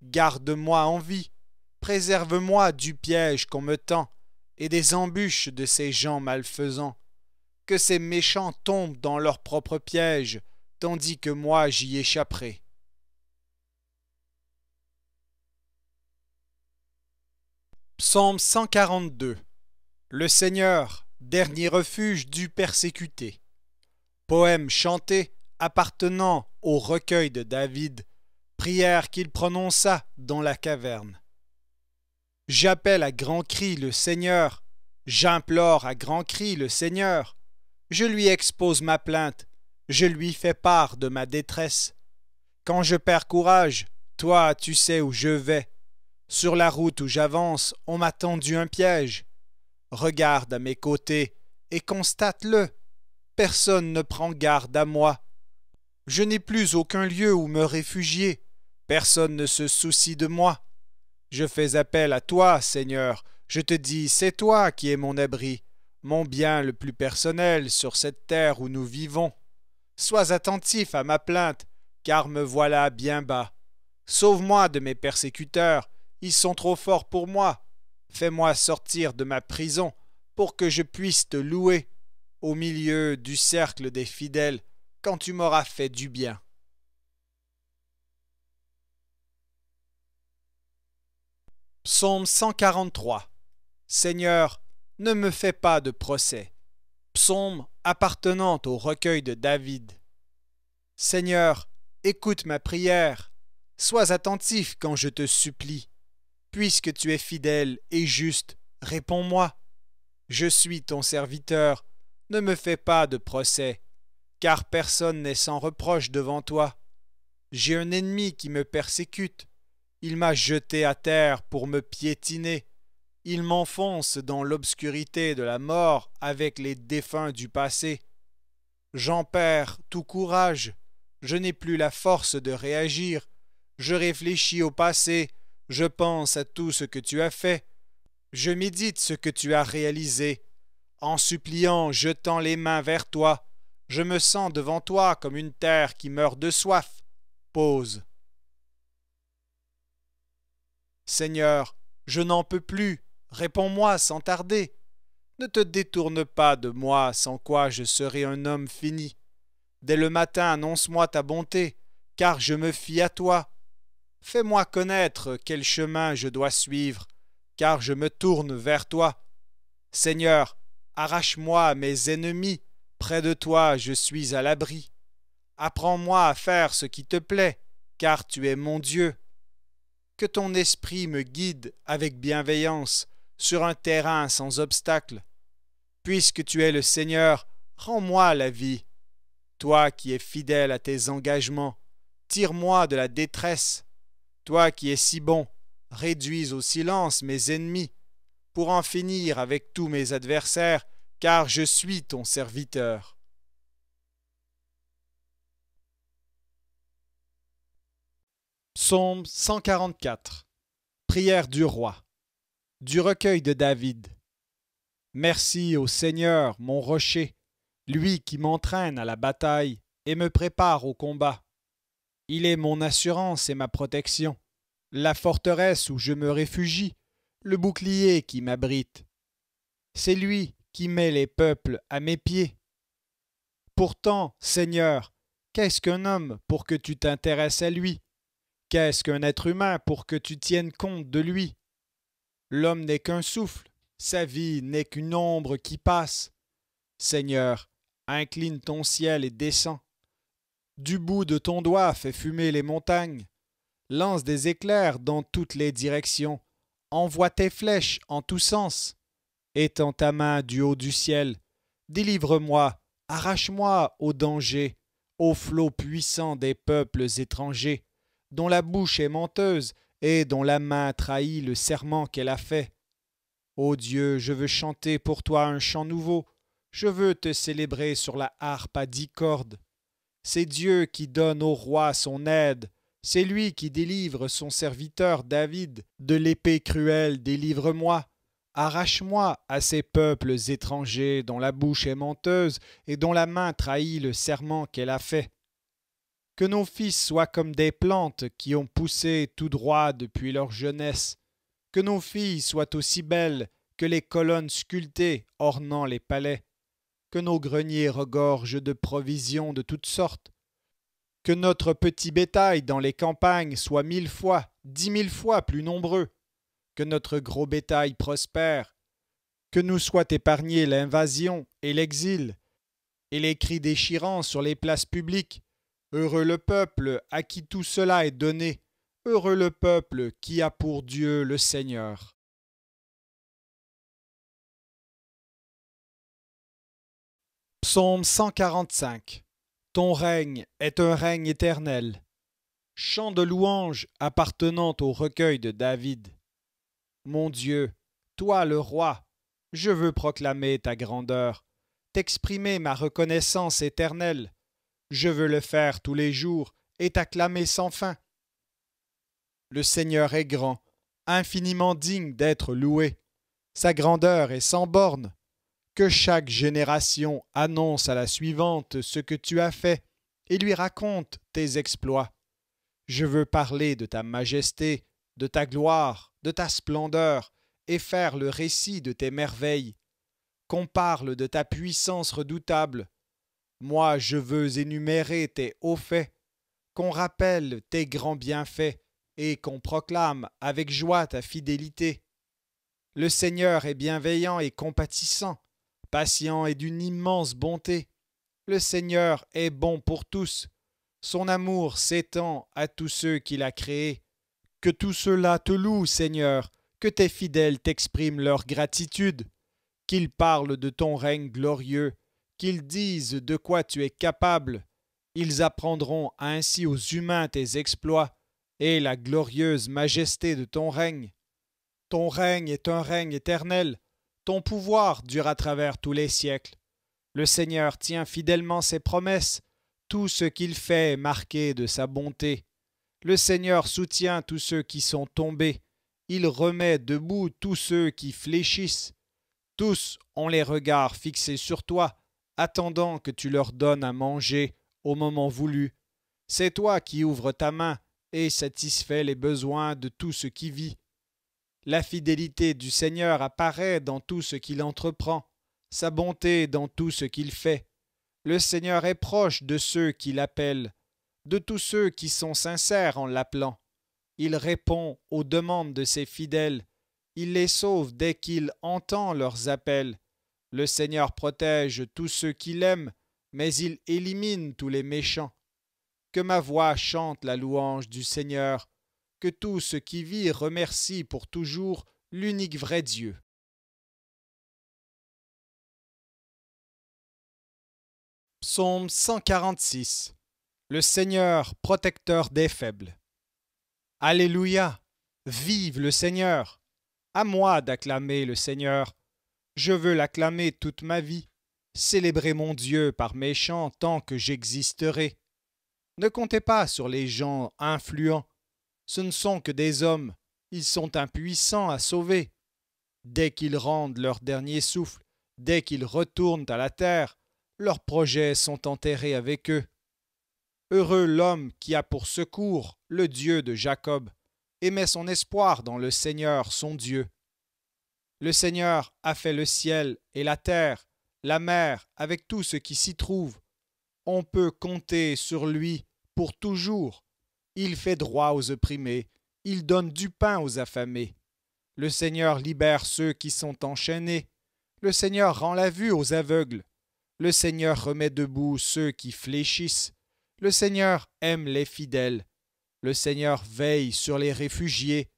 Garde-moi en vie, préserve-moi du piège qu'on me tend et des embûches de ces gens malfaisants. Que ces méchants tombent dans leur propre piège, tandis que moi j'y échapperai. Psaume 142. Le Seigneur, dernier refuge du persécuté. Poème chanté appartenant au recueil de David, prière qu'il prononça dans la caverne. J'appelle à grands cris le Seigneur, j'implore à grands cris le Seigneur. Je lui expose ma plainte, je lui fais part de ma détresse. Quand je perds courage, toi tu sais où je vais. Sur la route où j'avance, on m'a tendu un piège. Regarde à mes côtés et constate-le. Personne ne prend garde à moi. Je n'ai plus aucun lieu où me réfugier. Personne ne se soucie de moi. Je fais appel à toi, Seigneur. Je te dis, c'est toi qui es mon abri, mon bien le plus personnel sur cette terre où nous vivons. Sois attentif à ma plainte, car me voilà bien bas. Sauve-moi de mes persécuteurs, ils sont trop forts pour moi. Fais-moi sortir de ma prison, pour que je puisse te louer, au milieu du cercle des fidèles, quand tu m'auras fait du bien. Psaume 143. Seigneur, ne me fais pas de procès. Psaume appartenant au recueil de David. Seigneur, écoute ma prière. Sois attentif quand je te supplie. Puisque tu es fidèle et juste, réponds-moi. Je suis ton serviteur. Ne me fais pas de procès, car personne n'est sans reproche devant toi. J'ai un ennemi qui me persécute. Il m'a jeté à terre pour me piétiner. Il m'enfonce dans l'obscurité de la mort avec les défunts du passé. J'en perds tout courage. Je n'ai plus la force de réagir. Je réfléchis au passé. Je pense à tout ce que tu as fait. Je médite ce que tu as réalisé. En suppliant, je tends les mains vers toi. Je me sens devant toi comme une terre qui meurt de soif. Pause. Seigneur, je n'en peux plus. Réponds-moi sans tarder. Ne te détourne pas de moi, sans quoi je serai un homme fini. Dès le matin, annonce-moi ta bonté, car je me fie à toi. Fais-moi connaître quel chemin je dois suivre, car je me tourne vers toi. Seigneur, arrache-moi à mes ennemis, près de toi je suis à l'abri. Apprends-moi à faire ce qui te plaît, car tu es mon Dieu. Que ton esprit me guide avec bienveillance sur un terrain sans obstacle. Puisque tu es le Seigneur, rends-moi la vie. Toi qui es fidèle à tes engagements, tire-moi de la détresse. Toi qui es si bon, réduis au silence mes ennemis, pour en finir avec tous mes adversaires, car je suis ton serviteur. Psaume 144. Prière du roi. Du recueil de David. Merci au Seigneur, mon rocher, lui qui m'entraîne à la bataille et me prépare au combat. Il est mon assurance et ma protection, la forteresse où je me réfugie, le bouclier qui m'abrite. C'est lui qui met les peuples à mes pieds. Pourtant, Seigneur, qu'est-ce qu'un homme pour que tu t'intéresses à lui? Qu'est-ce qu'un être humain pour que tu tiennes compte de lui? L'homme n'est qu'un souffle, sa vie n'est qu'une ombre qui passe. Seigneur, incline ton ciel et descends. Du bout de ton doigt fais fumer les montagnes. Lance des éclairs dans toutes les directions. Envoie tes flèches en tous sens. Étends ta main du haut du ciel. Délivre-moi, arrache-moi au danger, au flot puissant des peuples étrangers, dont la bouche est menteuse et dont la main trahit le serment qu'elle a fait. Ô Dieu, je veux chanter pour toi un chant nouveau. Je veux te célébrer sur la harpe à 10 cordes. C'est Dieu qui donne au roi son aide. C'est lui qui délivre son serviteur David de l'épée cruelle. Délivre-moi. Arrache-moi à ces peuples étrangers dont la bouche est menteuse et dont la main trahit le serment qu'elle a fait. Que nos fils soient comme des plantes qui ont poussé tout droit depuis leur jeunesse. Que nos filles soient aussi belles que les colonnes sculptées ornant les palais. Que nos greniers regorgent de provisions de toutes sortes. Que notre petit bétail dans les campagnes soit 1000 fois, 10 000 fois plus nombreux. Que notre gros bétail prospère. Que nous soit épargné l'invasion et l'exil, et les cris déchirants sur les places publiques. Heureux le peuple à qui tout cela est donné. Heureux le peuple qui a pour Dieu le Seigneur. Psaume 145. Ton règne est un règne éternel. Chant de louange appartenant au recueil de David. Mon Dieu, toi le roi, je veux proclamer ta grandeur, t'exprimer ma reconnaissance éternelle. Je veux le faire tous les jours et t'acclamer sans fin. Le Seigneur est grand, infiniment digne d'être loué. Sa grandeur est sans borne. Que chaque génération annonce à la suivante ce que tu as fait et lui raconte tes exploits. Je veux parler de ta majesté, de ta gloire, de ta splendeur, et faire le récit de tes merveilles. Qu'on parle de ta puissance redoutable. Moi, je veux énumérer tes hauts faits, qu'on rappelle tes grands bienfaits, et qu'on proclame avec joie ta fidélité. Le Seigneur est bienveillant et compatissant, patient et d'une immense bonté. Le Seigneur est bon pour tous. Son amour s'étend à tous ceux qu'il a créés. Que tout cela te loue, Seigneur, que tes fidèles t'expriment leur gratitude, qu'ils parlent de ton règne glorieux, qu'ils disent de quoi tu es capable. Ils apprendront ainsi aux humains tes exploits et la glorieuse majesté de ton règne. Ton règne est un règne éternel, ton pouvoir dure à travers tous les siècles. Le Seigneur tient fidèlement ses promesses, tout ce qu'il fait est marqué de sa bonté. Le Seigneur soutient tous ceux qui sont tombés, il remet debout tous ceux qui fléchissent. Tous ont les regards fixés sur toi, attendant que tu leur donnes à manger au moment voulu. C'est toi qui ouvres ta main et satisfais les besoins de tout ce qui vit. La fidélité du Seigneur apparaît dans tout ce qu'il entreprend, sa bonté dans tout ce qu'il fait. Le Seigneur est proche de ceux qui l'appellent, de tous ceux qui sont sincères en l'appelant. Il répond aux demandes de ses fidèles. Il les sauve dès qu'il entend leurs appels. Le Seigneur protège tous ceux qui l'aiment, mais il élimine tous les méchants. Que ma voix chante la louange du Seigneur, que tout ce qui vit remercie pour toujours l'unique vrai Dieu. Psaume 146. Le Seigneur, protecteur des faibles. Alléluia! Vive le Seigneur! À moi d'acclamer le Seigneur. Je veux l'acclamer toute ma vie, célébrer mon Dieu par mes chants tant que j'existerai. Ne comptez pas sur les gens influents. Ce ne sont que des hommes. Ils sont impuissants à sauver. Dès qu'ils rendent leur dernier souffle, dès qu'ils retournent à la terre, leurs projets sont enterrés avec eux. Heureux l'homme qui a pour secours le Dieu de Jacob et met son espoir dans le Seigneur son Dieu. Le Seigneur a fait le ciel et la terre, la mer avec tout ce qui s'y trouve. On peut compter sur lui pour toujours. Il fait droit aux opprimés, il donne du pain aux affamés. Le Seigneur libère ceux qui sont enchaînés. Le Seigneur rend la vue aux aveugles. Le Seigneur remet debout ceux qui fléchissent. Le Seigneur aime les fidèles. Le Seigneur veille sur les réfugiés.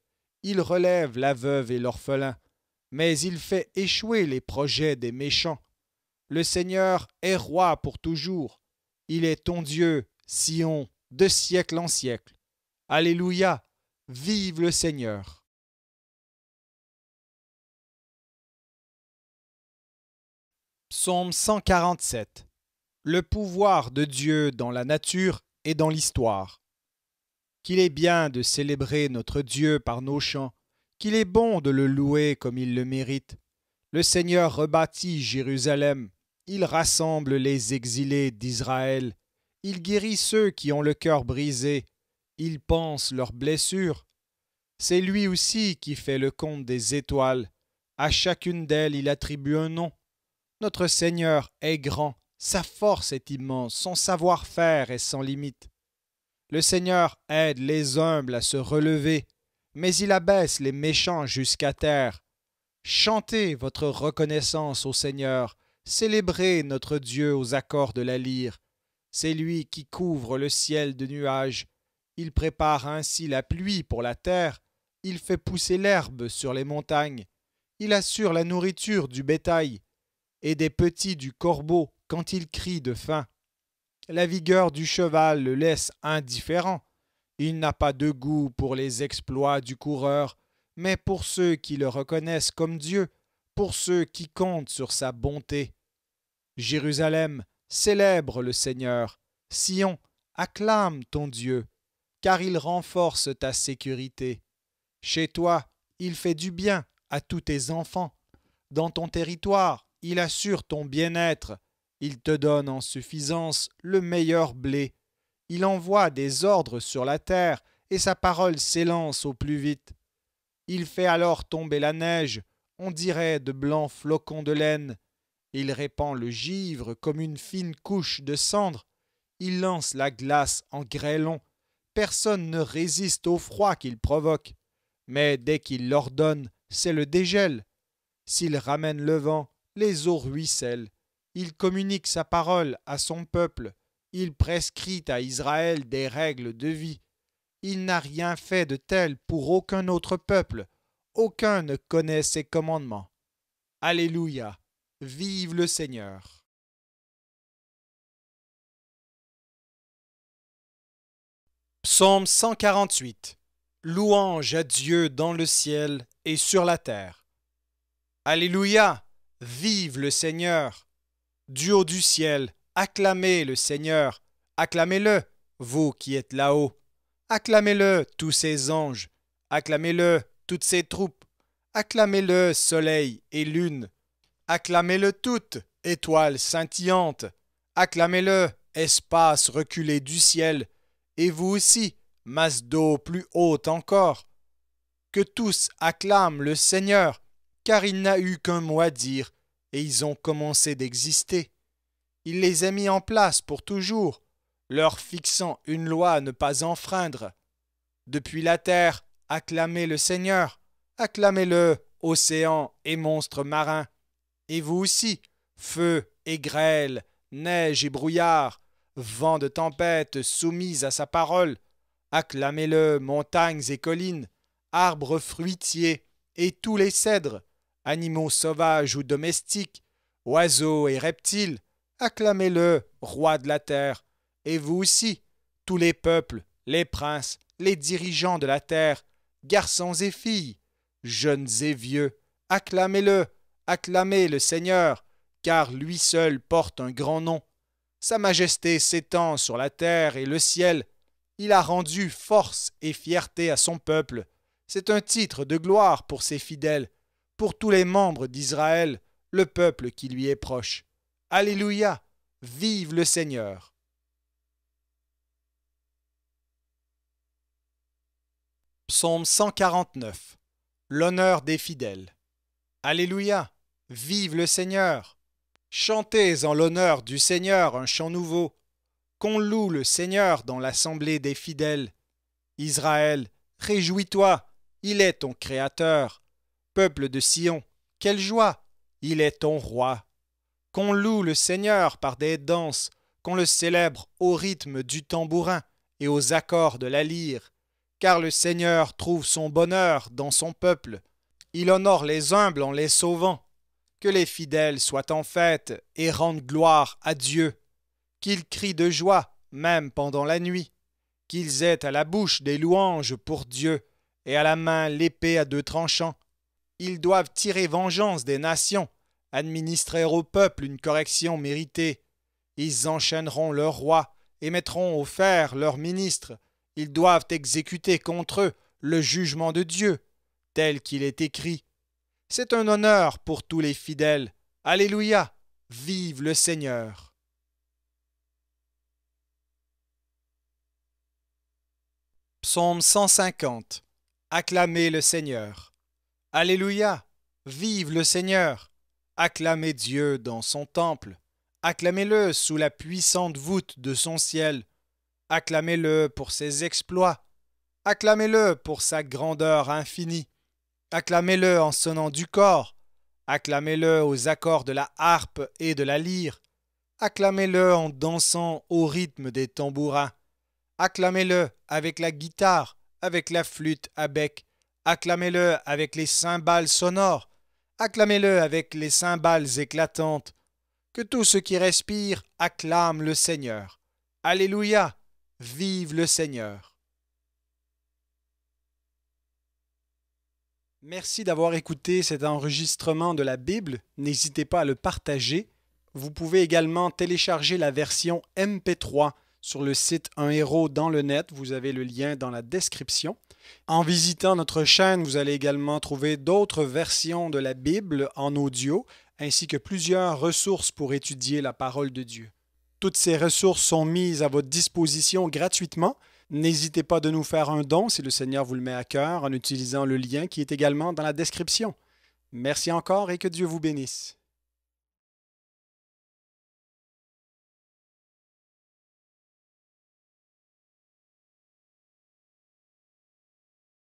Il relève la veuve et l'orphelin. Mais il fait échouer les projets des méchants. Le Seigneur est roi pour toujours. Il est ton Dieu, Sion, de siècle en siècle. Alléluia, vive le Seigneur. Psaume 147. Le pouvoir de Dieu dans la nature et dans l'histoire. Qu'il est bien de célébrer notre Dieu par nos chants, qu'il est bon de le louer comme il le mérite. Le Seigneur rebâtit Jérusalem, il rassemble les exilés d'Israël, il guérit ceux qui ont le cœur brisé, il panse leurs blessures. C'est lui aussi qui fait le compte des étoiles, à chacune d'elles il attribue un nom. Notre Seigneur est grand, sa force est immense, son savoir-faire est sans limite. Le Seigneur aide les humbles à se relever, mais il abaisse les méchants jusqu'à terre. Chantez votre reconnaissance au Seigneur, célébrez notre Dieu aux accords de la lyre. C'est lui qui couvre le ciel de nuages. Il prépare ainsi la pluie pour la terre, il fait pousser l'herbe sur les montagnes. Il assure la nourriture du bétail et des petits du corbeau quand il crie de faim. La vigueur du cheval le laisse indifférent. Il n'a pas de goût pour les exploits du coureur, mais pour ceux qui le reconnaissent comme Dieu, pour ceux qui comptent sur sa bonté. Jérusalem, célèbre le Seigneur. Sion, acclame ton Dieu, car il renforce ta sécurité. Chez toi, il fait du bien à tous tes enfants. Dans ton territoire, il assure ton bien-être. Il te donne en suffisance le meilleur blé. Il envoie des ordres sur la terre et sa parole s'élance au plus vite. Il fait alors tomber la neige, on dirait de blancs flocons de laine. Il répand le givre comme une fine couche de cendre. Il lance la glace en grêlon. Personne ne résiste au froid qu'il provoque. Mais dès qu'il l'ordonne, c'est le dégel. S'il ramène le vent, les eaux ruissellent. Il communique sa parole à son peuple. Il prescrit à Israël des règles de vie. Il n'a rien fait de tel pour aucun autre peuple. Aucun ne connaît ses commandements. Alléluia. Vive le Seigneur. Psaume 148. Louange à Dieu dans le ciel et sur la terre. Alléluia. Vive le Seigneur. Du haut du ciel, acclamez le Seigneur. Acclamez-le, vous qui êtes là-haut. Acclamez-le, tous ses anges. Acclamez-le, toutes ses troupes. Acclamez-le, soleil et lune. Acclamez-le toutes, étoiles scintillantes. Acclamez-le, espace reculé du ciel. Et vous aussi, masse d'eau plus haute encore. Que tous acclament le Seigneur, car il n'a eu qu'un mot à dire, et ils ont commencé d'exister. Il les a mis en place pour toujours, leur fixant une loi à ne pas enfreindre. Depuis la terre, acclamez le Seigneur, acclamez-le, océan et monstres marins. Et vous aussi, feu et grêle, neige et brouillard, vent de tempête soumis à sa parole, acclamez-le, montagnes et collines, arbres fruitiers et tous les cèdres, animaux sauvages ou domestiques, oiseaux et reptiles, acclamez-le, roi de la terre, et vous aussi, tous les peuples, les princes, les dirigeants de la terre, garçons et filles, jeunes et vieux, acclamez-le, acclamez le Seigneur, car lui seul porte un grand nom. Sa majesté s'étend sur la terre et le ciel. Il a rendu force et fierté à son peuple. C'est un titre de gloire pour ses fidèles, pour tous les membres d'Israël, le peuple qui lui est proche. Alléluia! Vive le Seigneur! Psaume 149. L'honneur des fidèles. Alléluia! Vive le Seigneur! Chantez en l'honneur du Seigneur un chant nouveau. Qu'on loue le Seigneur dans l'assemblée des fidèles. Israël, réjouis-toi, il est ton Créateur. Peuple de Sion, quelle joie, il est ton roi. Qu'on loue le Seigneur par des danses, qu'on le célèbre au rythme du tambourin et aux accords de la lyre, car le Seigneur trouve son bonheur dans son peuple. Il honore les humbles en les sauvant. Que les fidèles soient en fête et rendent gloire à Dieu. Qu'ils crient de joie, même pendant la nuit. Qu'ils aient à la bouche des louanges pour Dieu et à la main l'épée à deux tranchants. Ils doivent tirer vengeance des nations, administrer au peuple une correction méritée. Ils enchaîneront leurs rois et mettront au fer leurs ministres. Ils doivent exécuter contre eux le jugement de Dieu, tel qu'il est écrit. C'est un honneur pour tous les fidèles. Alléluia! Vive le Seigneur! Psaume 150. Acclamez le Seigneur. Alléluia! Vive le Seigneur! Acclamez Dieu dans son temple. Acclamez-le sous la puissante voûte de son ciel. Acclamez-le pour ses exploits. Acclamez-le pour sa grandeur infinie. Acclamez-le en sonnant du cor. Acclamez-le aux accords de la harpe et de la lyre. Acclamez-le en dansant au rythme des tambourins. Acclamez-le avec la guitare, avec la flûte à bec. Acclamez-le avec les cymbales sonores. Acclamez-le avec les cymbales éclatantes. Que tout ce qui respire acclame le Seigneur. Alléluia! Vive le Seigneur! Merci d'avoir écouté cet enregistrement de la Bible. N'hésitez pas à le partager. Vous pouvez également télécharger la version MP3 sur le site Un Héros dans le net. Vous avez le lien dans la description. En visitant notre chaîne, vous allez également trouver d'autres versions de la Bible en audio, ainsi que plusieurs ressources pour étudier la parole de Dieu. Toutes ces ressources sont mises à votre disposition gratuitement. N'hésitez pas de nous faire un don si le Seigneur vous le met à cœur en utilisant le lien qui est également dans la description. Merci encore et que Dieu vous bénisse.